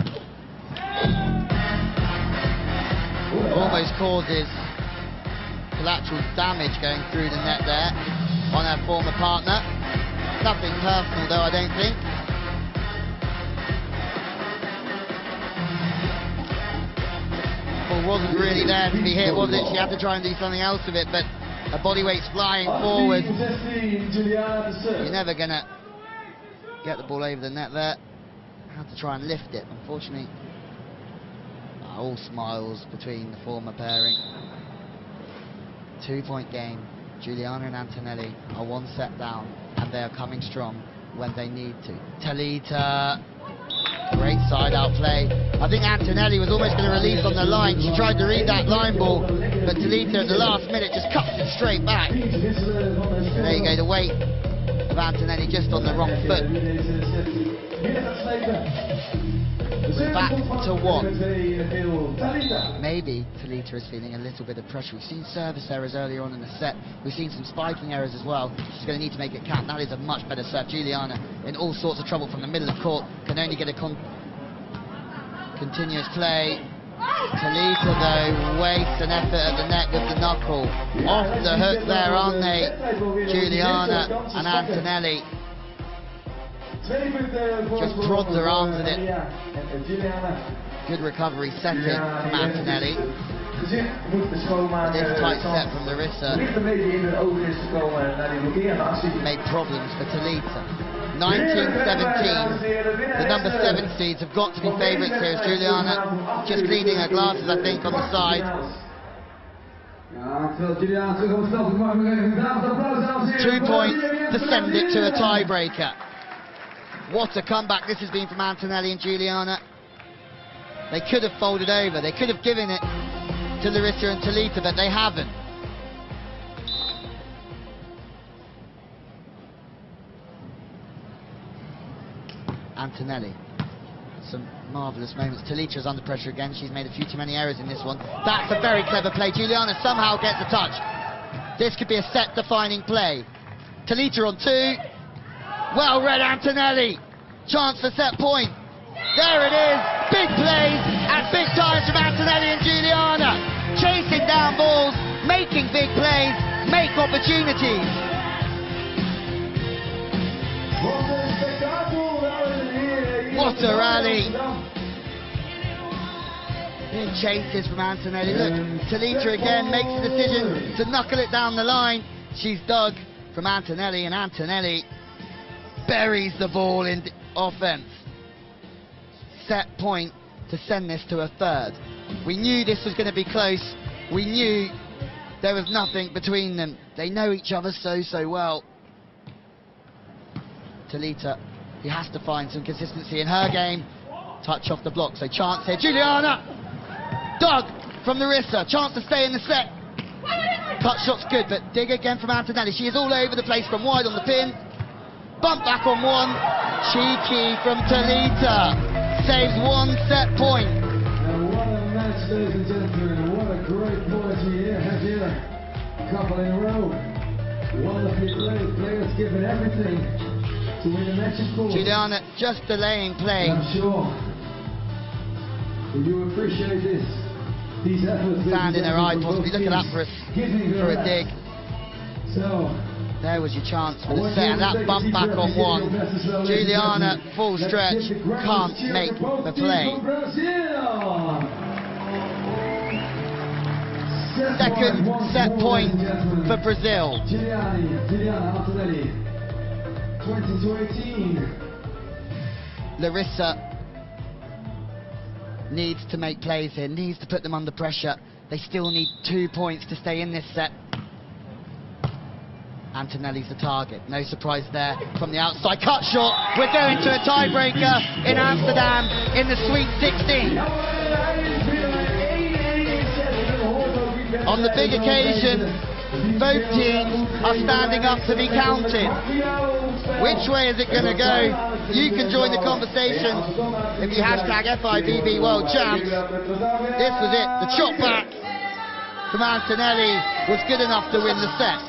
almost causes collateral damage going through the net there on her former partner. Nothing personal though, I don't think. Well, wasn't really there to be hit, was it? She had to try and do something else with it, but her body weight's flying forward. You're never going to get the ball over the net there. Had to try and lift it, unfortunately. All smiles between the former pairing. 2-point game. Juliana and Antonelli are 1 set down, and they are coming strong when they need to. Talita, great side-out play. I think Antonelli was almost going to release on the line. She tried to read that line ball, but Talita at the last minute just cuts it straight back. There you go, the weight of Antonelli just on the wrong foot. We're back to 1. Maybe Talita is feeling a little bit of pressure. We've seen service errors earlier on in the set. We've seen some spiking errors as well. She's going to need to make it count. That is a much better serve. Juliana in all sorts of trouble from the middle of court. Can only get a continuous play. Talita, though, wastes an effort at the net with the knuckle. Off the hook there, aren't they? Juliana and Antonelli. Just prods her arms in it. Good recovery set in from Antonelli. This tight set from Larissa made problems for Talita. 19-17. The number 7 seeds have got to be favourites here as Juliana just cleaning her glasses, I think, on the side. 2 points to send it to a tiebreaker. What a comeback this has been from Antonelli and Juliana. They could have folded over. They could have given it to Larissa and Talita, but they haven't. Antonelli. Some marvellous moments. Talita is under pressure again. She's made a few too many errors in this one. That's a very clever play. Juliana somehow gets a touch. This could be a set-defining play. Talita on 2. Well read, Antonelli. Chance for set point. There it is. Big plays at big times from Antonelli and Juliana. Chasing down balls, making big plays, make opportunities. What a rally. Big chases from Antonelli. Look, Talita again makes the decision to knuckle it down the line. She's dug from Antonelli, and Antonelli buries the ball in offense. Set point to send this to a 3rd. We knew this was going to be close. We knew there was nothing between them. They know each other so well. Talita, he has to find some consistency in her game. Touch off the block, so chance here. Juliana! Dug from Larissa. Chance to stay in the set. Cut shot's good, but dig again from Antonelli. She is all over the place from wide on the pin. Bump back on 1. Cheeky from Talita. Saves 1 set point. Now what a match, ladies and gentlemen. What a great point here. A couple in a row. Wonderfully played. Players giving everything to win the match, of course. Juliana just delaying play. I'm sure you appreciate this. These efforts. Sand in her eye, possibly looking up for a dig. So, there was your chance for the set, and that bump back on one. Juliana, full stretch, can't make the play. Second set point for Brazil. Juliana Antonelli, 20-18. Larissa needs to make plays here, needs to put them under pressure. They still need 2 points to stay in this set. Antonelli's the target, no surprise there from the outside. Cut short, we're going to a tiebreaker in Amsterdam in the Sweet 16. On the big occasion, both teams are standing up to be counted. Which way is it going to go? You can join the conversation if you hashtag FIVBWorldChamps. This was it, the chop back from Antonelli was good enough to win the set.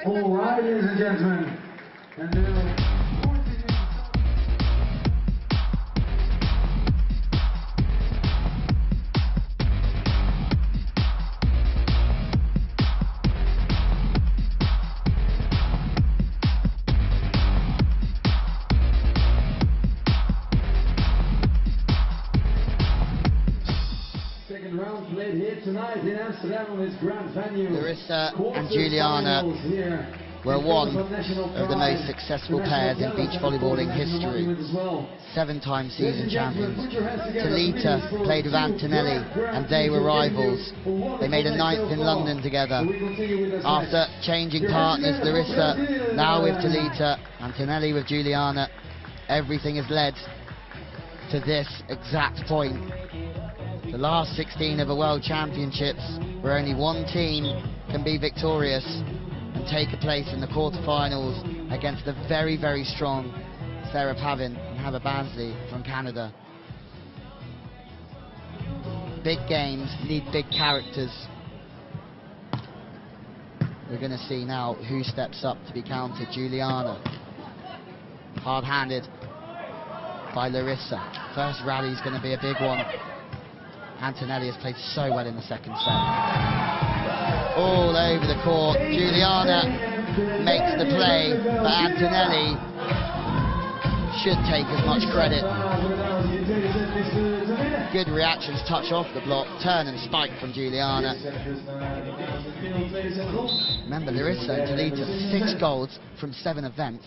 All right, ladies and gentlemen, and second round played here tonight in Amsterdam on this grand venue. Larissa and Juliana were one of the most successful pairs in beach volleyballing history. 7-time season champions. Talita played with Antonelli and they were rivals. They made a 9th in London together. After changing partners, Larissa now with Talita, Antonelli with Juliana, everything has led to this exact point. The last 16 of the World Championships, where only one team can be victorious and take a place in the quarterfinals against the very, very strong Sarah Pavin and Heather Bansley from Canada. Big games need big characters. We're going to see now who steps up to be counted. Juliana, hard-handed by Larissa. First rally is going to be a big one. Antonelli has played so well in the second set. All over the court, Juliana makes the play, but Antonelli should take as much credit. Good reactions, touch off the block, turn and spike from Juliana. Remember, Larissa and Talita, 6 golds from 7 events.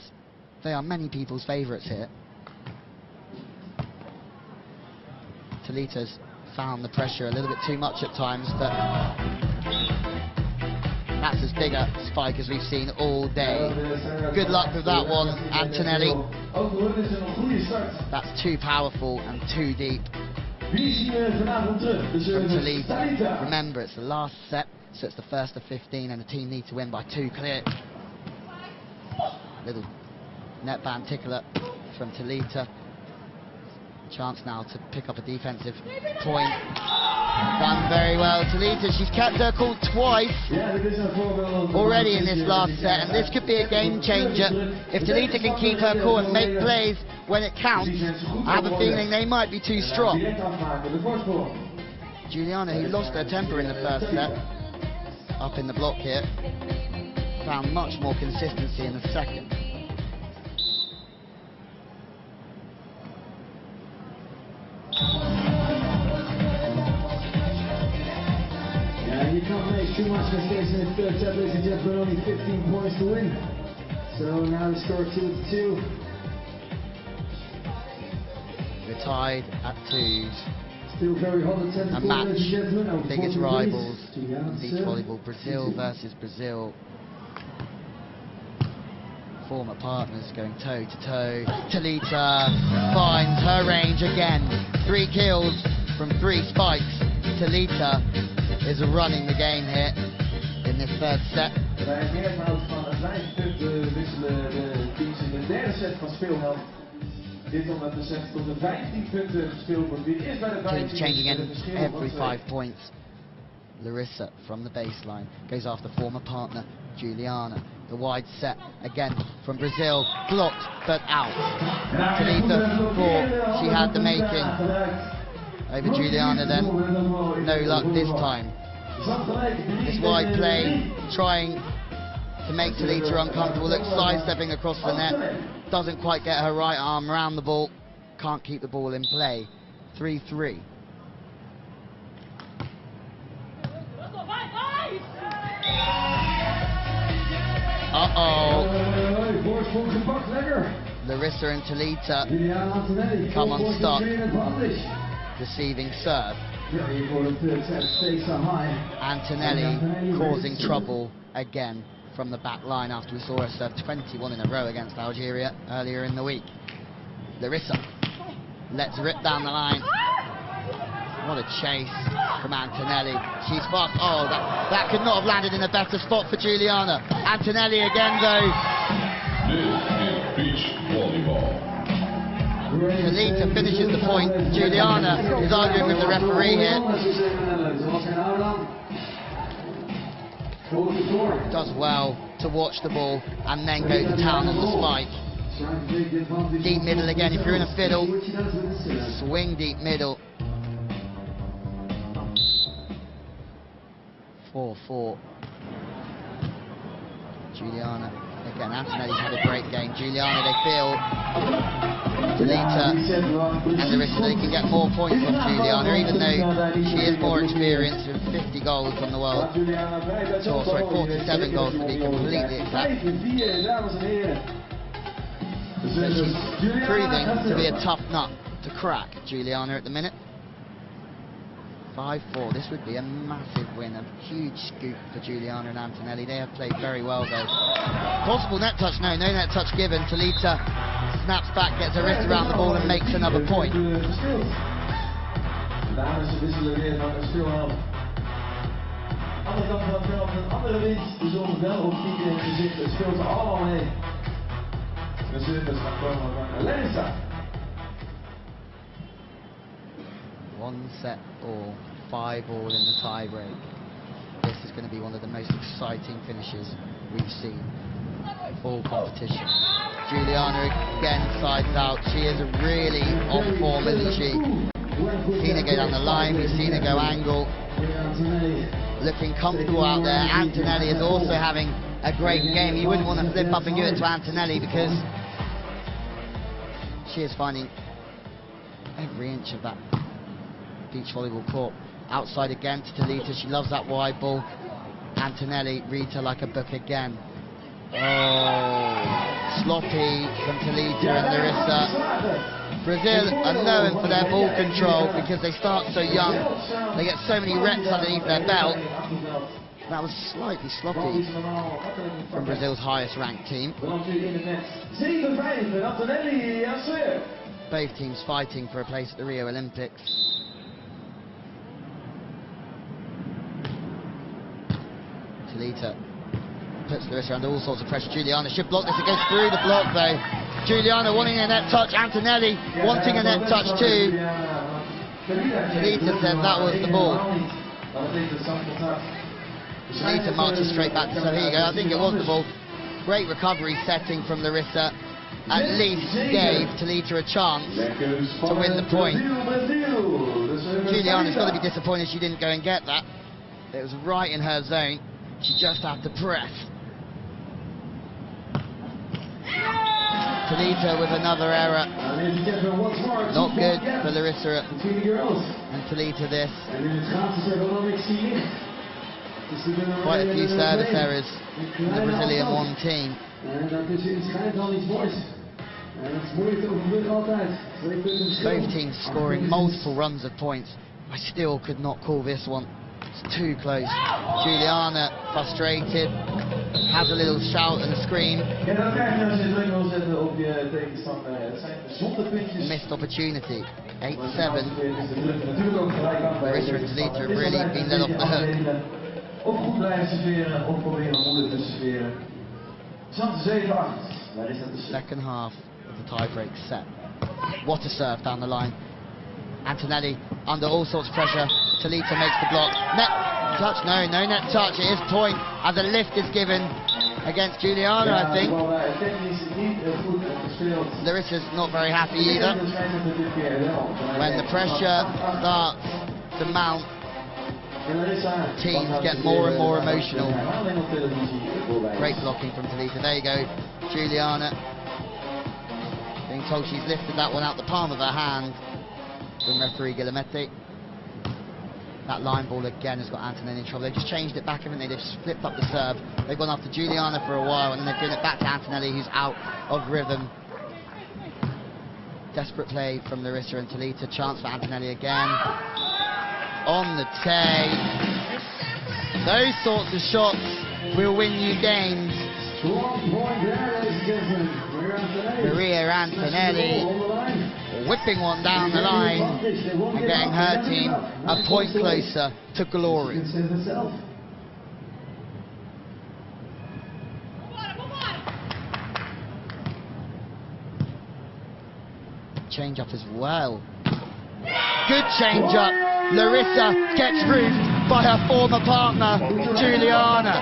They are many people's favourites here. Talita's found the pressure a little bit too much at times, but that's as big a spike as we've seen all day. Good luck with that one, Antonelli. That's too powerful and too deep from Talita. Remember, it's the last set, so it's the first of 15, and the team need to win by 2 clear. Little net band tickler from Talita. Chance now to pick up a defensive point. Done very well. Talita, she's kept her cool twice already in this last set, and this could be a game changer. If Talita can keep her cool and make plays when it counts, I have a feeling they might be too strong. Juliana, who lost her temper in the first set, up in the block here, found much more consistency in the second. You can't make too much mistakes in the third set, ladies and gentlemen. Only 15 points to win. So now the score 2-2. We're tied at 2s. Still very hot at 74, a match, ladies and gentlemen. Over biggest 40 rivals degrees. in beach volleyball, Brazil versus Brazil. Former partners going toe to toe. Talita finds her range again. 3 kills from 3 spikes. Talita is running the game here in this third set. Bij een meervoud van 5 punten wisselen de teams in de derde set van speelhelft. Dit omdat de set tot de 15 punten gespeeld wordt. Wie is bij de 15 Teams changing in every 5 points. Larissa from the baseline goes after former partner Juliana. The wide set again from Brazil, blocked but out. Talita thought she had the making over Juliana then. No luck this time. This wide play, trying to make Talita uncomfortable, looks sidestepping across the net, doesn't quite get her right arm around the ball, can't keep the ball in play. 3-3. Uh-oh. Larissa and Talita come unstuck. Receiving serve. Antonelli causing trouble again from the back line after we saw her serve 21 in a row against Algeria earlier in the week. Larissa lets rip down the line. What a chase from Antonelli. She's fast. Oh, that could not have landed in a better spot for Juliana. Antonelli again, though. This is beach volleyball. Talita finishes the point. Juliana is arguing with the referee here. Does well to watch the ball and then go to town on the spike. Deep middle again. If you're in a fiddle, swing deep middle. 4-4. Juliana. Again, Antonelli's had a great game. Juliana, they feel Talita and Larissa, they can get more points off Juliana, even though she is more experienced with 50 goals on the world tour. Sorry, 47 goals to be completely exact. So she's proving to be a tough nut to crack, Juliana, at the minute. 5-4. This would be a massive win, a huge scoop for Juliana and Antonelli. They have played very well though. Possible net touch, no net touch given. Talita snaps back, gets her wrist around the ball and makes another point. One set all, 5-all in the tie break. This is going to be one of the most exciting finishes we've seen all competition. Juliana again sides out. She is really on form, isn't she? We've seen her go down the line, we've seen her go angle. Looking comfortable out there. Antonelli is also having a great game. You wouldn't want to flip up and give it to Antonelli because she is finding every inch of that beach volleyball court. Outside again to Talita, she loves that wide ball. Antonelli reads her like a book again. Oh, sloppy from Talita and Larissa. Brazil are known for their ball control because they start so young. They get so many reps underneath their belt. That was slightly sloppy from Brazil's highest ranked team. Both teams fighting for a place at the Rio Olympics. Talita puts Larissa under all sorts of pressure. Juliana should block this. It goes through the block though. Juliana wanting a net touch. Antonelli wanting a net touch too. Talita said that was the ball. Talita marches straight back to, so here you go. I think it was the ball. Great recovery setting from Larissa. At least gave Talita a chance to win the point. Juliana's got to be disappointed she didn't go and get that. It was right in her zone. She just had to press. Talita with another error. Not good for Larissa and Talita this. Quite a few service errors from the Brazilian one team. Both teams scoring multiple runs of points. I still could not call this one. It's too close. Juliana, frustrated, has a little shout and a scream. Missed opportunity. 8-7. Larissa and Talita have really been let off the hook. Of goed blijven serveren, of proberen moeilijk te serveren. Stand 7-8. Daar is dat de Second half of the tie-break set. What a serve down the line. Antonelli under all sorts of pressure. Talita makes the block. Net touch? No, no net touch. It is point as a lift is given against Juliana, I think. Larissa's not very happy either. When the pressure starts to mount, teams get more and more emotional. Great blocking from Talita. There you go. Juliana being told she's lifted that one out the palm of her hand from referee Guillemette. That line ball again has got Antonelli in trouble. They've just changed it back, haven't they? They've just flipped up the serve. They've gone after Juliana for a while and then they've given it back to Antonelli, who's out of rhythm. Desperate play from Larissa and Talita. Chance for Antonelli again. On the take. Those sorts of shots will win you games. Maria Antonelli whipping one down the line and getting her team a point closer to glory. Change up as well. Good change up. Larissa gets roofed by her former partner, Juliana.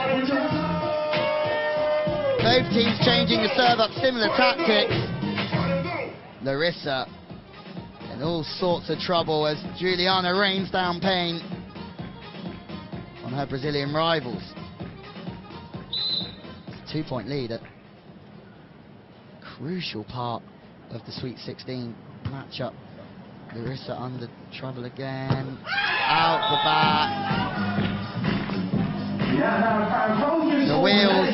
Both teams changing the serve up, similar tactics. Larissa in all sorts of trouble as Juliana rains down pain on her Brazilian rivals. It's a 2-point lead at crucial part of the Sweet 16 matchup. Larissa under trouble again. Out the back. The wheels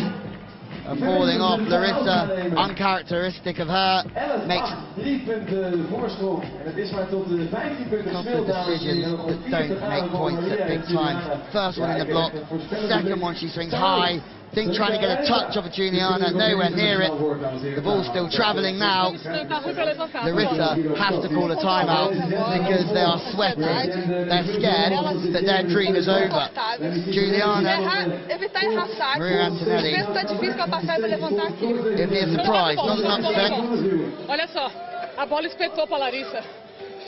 are falling off. Larissa, uncharacteristic of her, makes couple of decisions that don't make points at big times. First one in the block, second one she swings high. Think trying to get a touch of a Juliana, nowhere near it. The ball's still travelling now. Larissa has to call a timeout because they are sweating. They're scared that their dream is over. Juliana, Maria Antonelli. It'd be a surprise, not an upset. Olha só, a bola espetou para Larissa.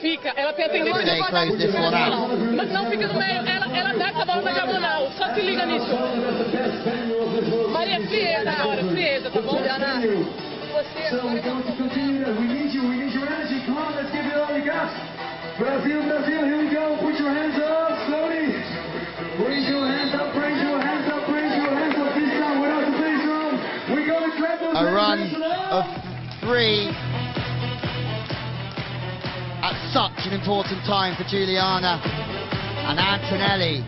Fica, ela tem a tendência de levantar o time, mas não fica no meio, ela desce a bola na diagonal, só se liga nisso. Maria, frieza agora, frieza, tá bom? Ana, você agora que we need you energy, come on, let's give it all you got. Brazil, here we go, put your hands up, slowly. Raise your hands up, raise your hands up, raise your hands up, this time without the bass drum. We're gonna clap those A run of 3 at such an important time for Juliana and Antonelli.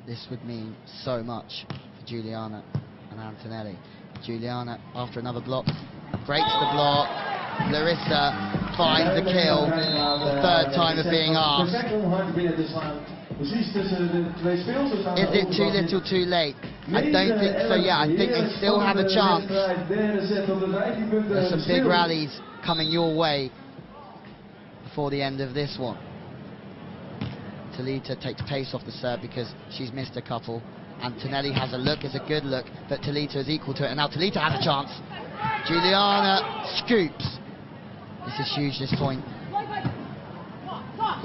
This would mean so much for Juliana and Antonelli. Juliana, after another block, breaks the block. Larissa finds the kill, the third time of being asked. Is it too little too late? I don't think so yet. I think they still have a chance. There's some big rallies coming your way before the end of this one. Talita takes pace off the serve because she's missed a couple. Antonelli has a look, it's a good look, but Talita is equal to it, and now Talita has a chance. Juliana scoops. This is huge, this point.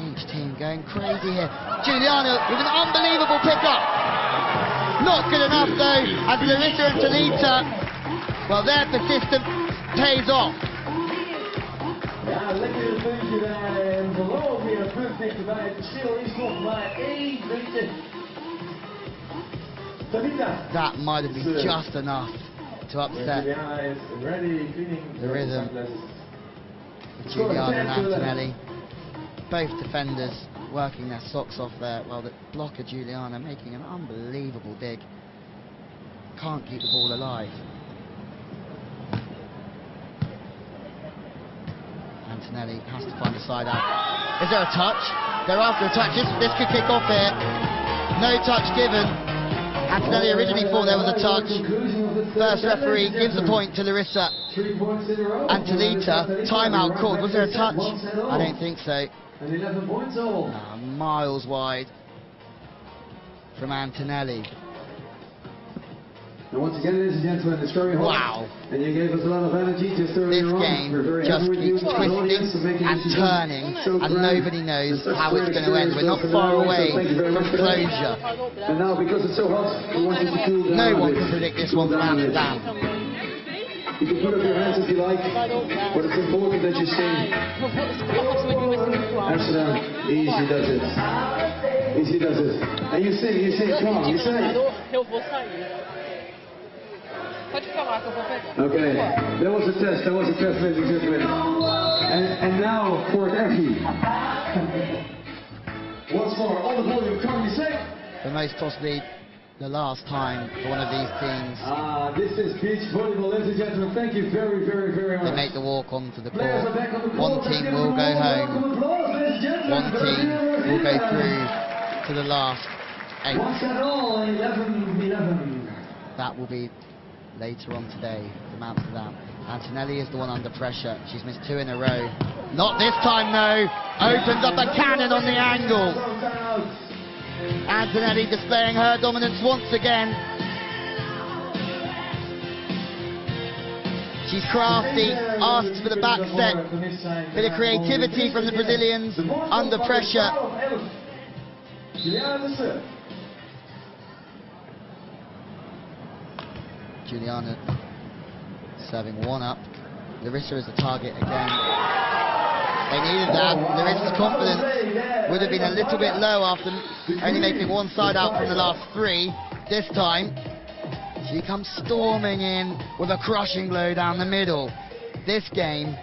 Each team going crazy here. Juliana with an unbelievable pickup. Not good enough though, as Larissa and Talita, well, their persistence pays off. Ja, lekker puntje daar en vooral weer een punt dichterbij. Het verschil is nog maar 1 puntje. Talita. That might have been just enough to upset the rhythm of Juliana and Antonelli. Both defenders working their socks off there, while the blocker Juliana making an unbelievable dig. Can't keep the ball alive. Antonelli has to find a side out. Is there a touch? They're after a touch. This could kick off here. No touch given. Antonelli originally thought there was a touch. First referee gives a point to Larissa. And Talita, timeout called. Was there a touch? I don't think so. And 11 points all. Miles wide from Antonelli. And once again, ladies and gentlemen, it's very hot. Wow. And you gave us a lot of energy just earlier on. This game We're very just happy with keeps you. twisting and turning, So and grand. nobody knows Such how it's great going to end. We're not far away Thank you very from much for that. closure. And now, because it's so hot, we want you to cool down. No a one bit. can predict this one from Amsterdam. You can put up your hands if you like, but it's important that you sing. Amsterdam, easy does it. Easy does it. And you sing, come on, you sing. Eu vou sair. Pode falar que eu vou pegar. Okay, that was a test, ladies and gentlemen. And now for Effie. Once more, all the volume, come on, you sing. For most possibly the last time for one of these teams. This is beach volleyball, ladies and gentlemen. Thank you very, very, very much. They make the walk onto the Players court. are back on the One court. team Let's will give them go a home. round of applause, ladies and gentlemen. One team will go through to the last 8. Once and all, 11-11. That will be later on today from Amsterdam. Antonelli is the one under pressure. She's missed 2 in a row. Not this time, though. Opens up a cannon on the angle. Antonelli displaying her dominance once again. She's crafty, asks for the back set. Bit of creativity from the Brazilians under pressure. Juliana serving one up. Larissa is the target again. They needed that. Larissa's confidence would have been a little bit low after only making one side out from the last 3. This time, she comes storming in with a crushing blow down the middle. This game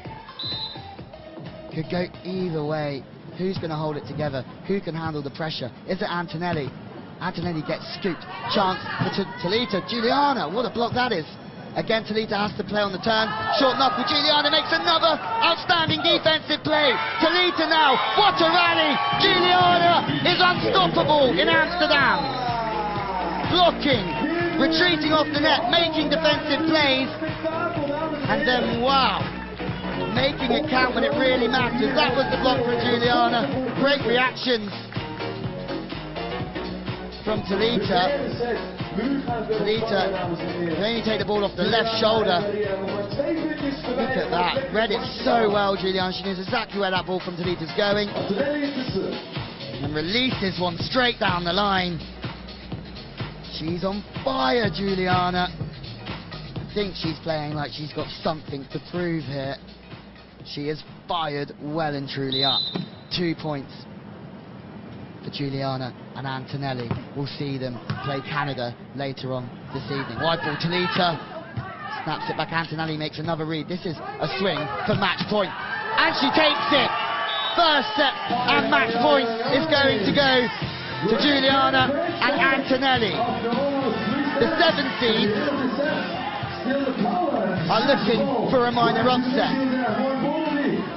could go either way. Who's going to hold it together? Who can handle the pressure? Is it Antonelli? Antonelli gets scooped. Chance for Talita. Juliana, what a block that is. Again, Talita has to play on the turn. Short knuckle. Juliana makes another outstanding defensive play. Talita now. What a rally. Juliana is unstoppable in Amsterdam. Blocking, retreating off the net, making defensive plays. And then, wow, making it count when it really matters. That was the block from Juliana. Great reactions from Talita. Talita can only take the ball off the left shoulder. Look at that. Read it so well, Juliana. She knows exactly where that ball from Talita's going. And releases one straight down the line. She's on fire, Juliana. I think she's playing like she's got something to prove here. She is fired well and truly up. 2 points for Juliana and Antonelli. We'll see them play Canada later on this evening. Wide ball, Talita snaps it back. Antonelli makes another read. This is a swing for match point, and she takes it. First set and match point is going to go to Juliana and Antonelli. The 7 seeds are looking for a minor upset.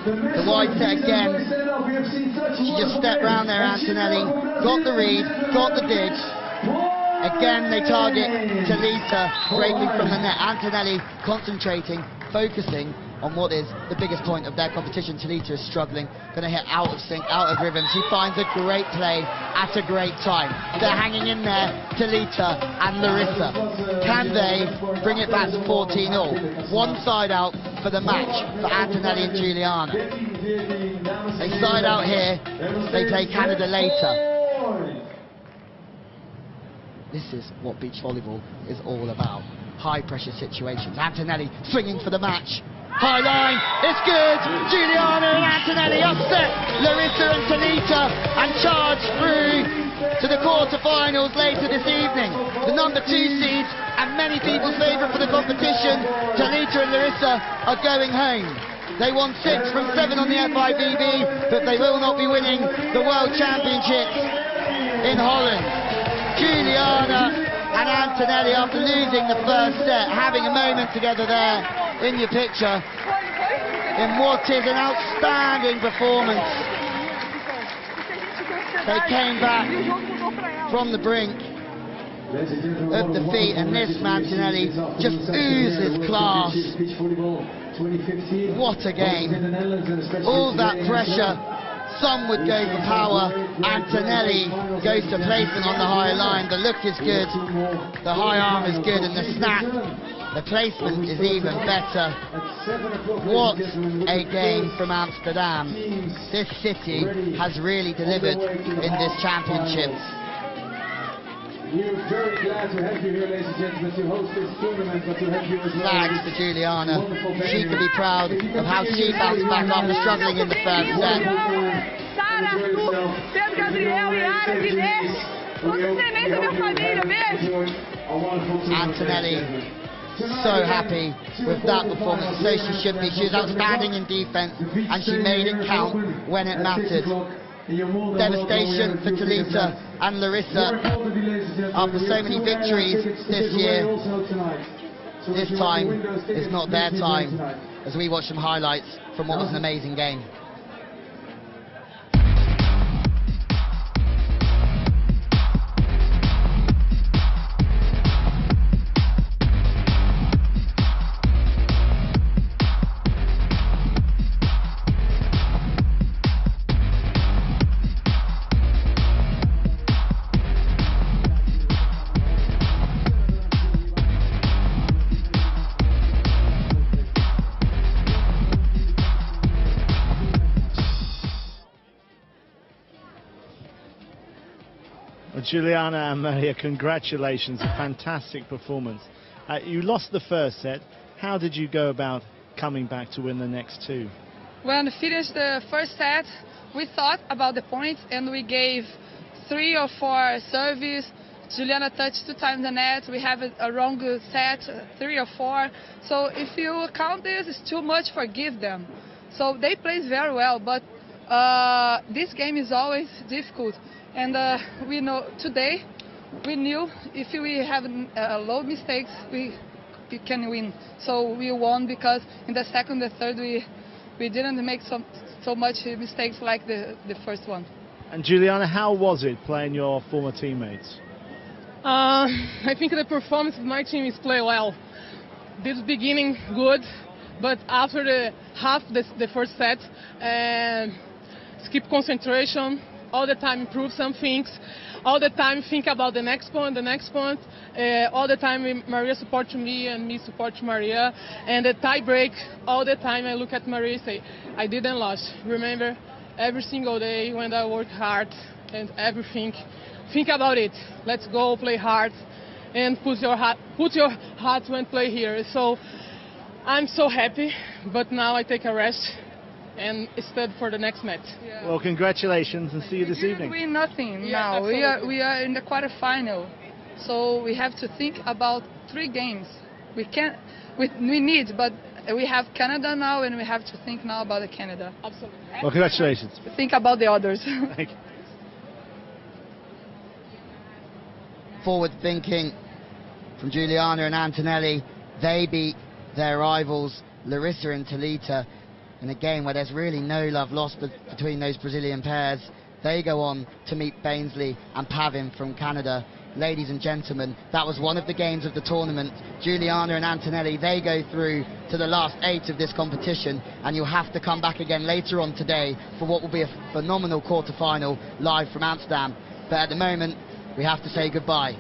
The wide set again. She just stepped round there, Antonelli. Got the read, got the dig. Again, they target Talita breaking from the net. Antonelli concentrating, focusing on what is the biggest point of their competition. Talita is struggling, going to hit out of sync, out of rhythm. She finds a great play at a great time. They're hanging in there, Talita and Larissa. Can they bring it back to 14-all? One side out for the match for Antonelli and Juliana. They side out here, they play Canada later. This is what beach volleyball is all about. High pressure situations. Antonelli swinging for the match. High line, it's good. Juliana and Antonelli upset Larissa and Talita and charge through to the quarterfinals later this evening. The number 2 seeds and many people's favourite for the competition, Talita and Larissa, are going home. They won 6 from 7 on the FIVB, but they will not be winning the World Championships in Holland. Juliana and Antonelli, after losing the first set, having a moment together there in your picture. in what is an outstanding performance. They came back from the brink of defeat, and this Mancinelli just oozes class. What a game. All that pressure, some would go for power. Antonelli goes to placement on the high line. The look is good, the high arm is good, and the snap, the placement is even better. What a game from Amsterdam. This city has really delivered in this championships. We're very glad to have you here, ladies and gentlemen, to host this tournament, but to have you as well. Flags for Juliana. She can be proud of how she bounced back after struggling in the first set. Sara, Arthur, Pedro, Gabriel, Yara, Guilherme, todos os semente da minha família, beijo. Antonelli, so happy with that performance, so she should be. She was outstanding in defense, and she made it count when it mattered. Devastation for Talita and Larissa after so many victories this year. This time is not their time, as we watch some highlights from what was an amazing game. Juliana and Maria, congratulations, a fantastic performance. You lost the first set. How did you go about coming back to win the next two? When we finished the first set, we thought about the points and we gave 3 or 4 services. Juliana touched 2 times the net. We have a wrong set, 3 or 4. So if you count this, it's too much for give them. So they played very well, but this game is always difficult. And we know today, we knew if we have low mistakes, we can win. So we won because in the second and third, we didn't make so much mistakes like the first one. And Juliana, how was it playing your former teammates? I think the performance of my team is play well. This beginning good, but after the first set, keep concentration. All the time improve some things, all the time think about the next point, all the time Maria supports me and me support Maria, and the tie break, all the time I look at Maria and say, I didn't lose. Remember, every single day when I work hard and everything, think about it. Let's go play hard and put your heart when play here. So I'm so happy, but now I take a rest and stood for the next match. Yeah. Well, congratulations, and see you this evening. We nothing Yeah, now. We are in the quarterfinal, so we have to think about 3 games. We need, but we have Canada now, and we have to think now about the Canada. Absolutely. Well, congratulations. Think about the others. Thank you. Forward thinking from Juliana and Antonelli. They beat their rivals Larissa and Talita in a game where there's really no love lost between those Brazilian pairs. They go on to meet Bainsley and Pavin from Canada. Ladies and gentlemen, that was one of the games of the tournament. Juliana and Antonelli, they go through to the last 8 of this competition, and you'll have to come back again later on today for what will be a phenomenal quarter-final live from Amsterdam. But at the moment, we have to say goodbye.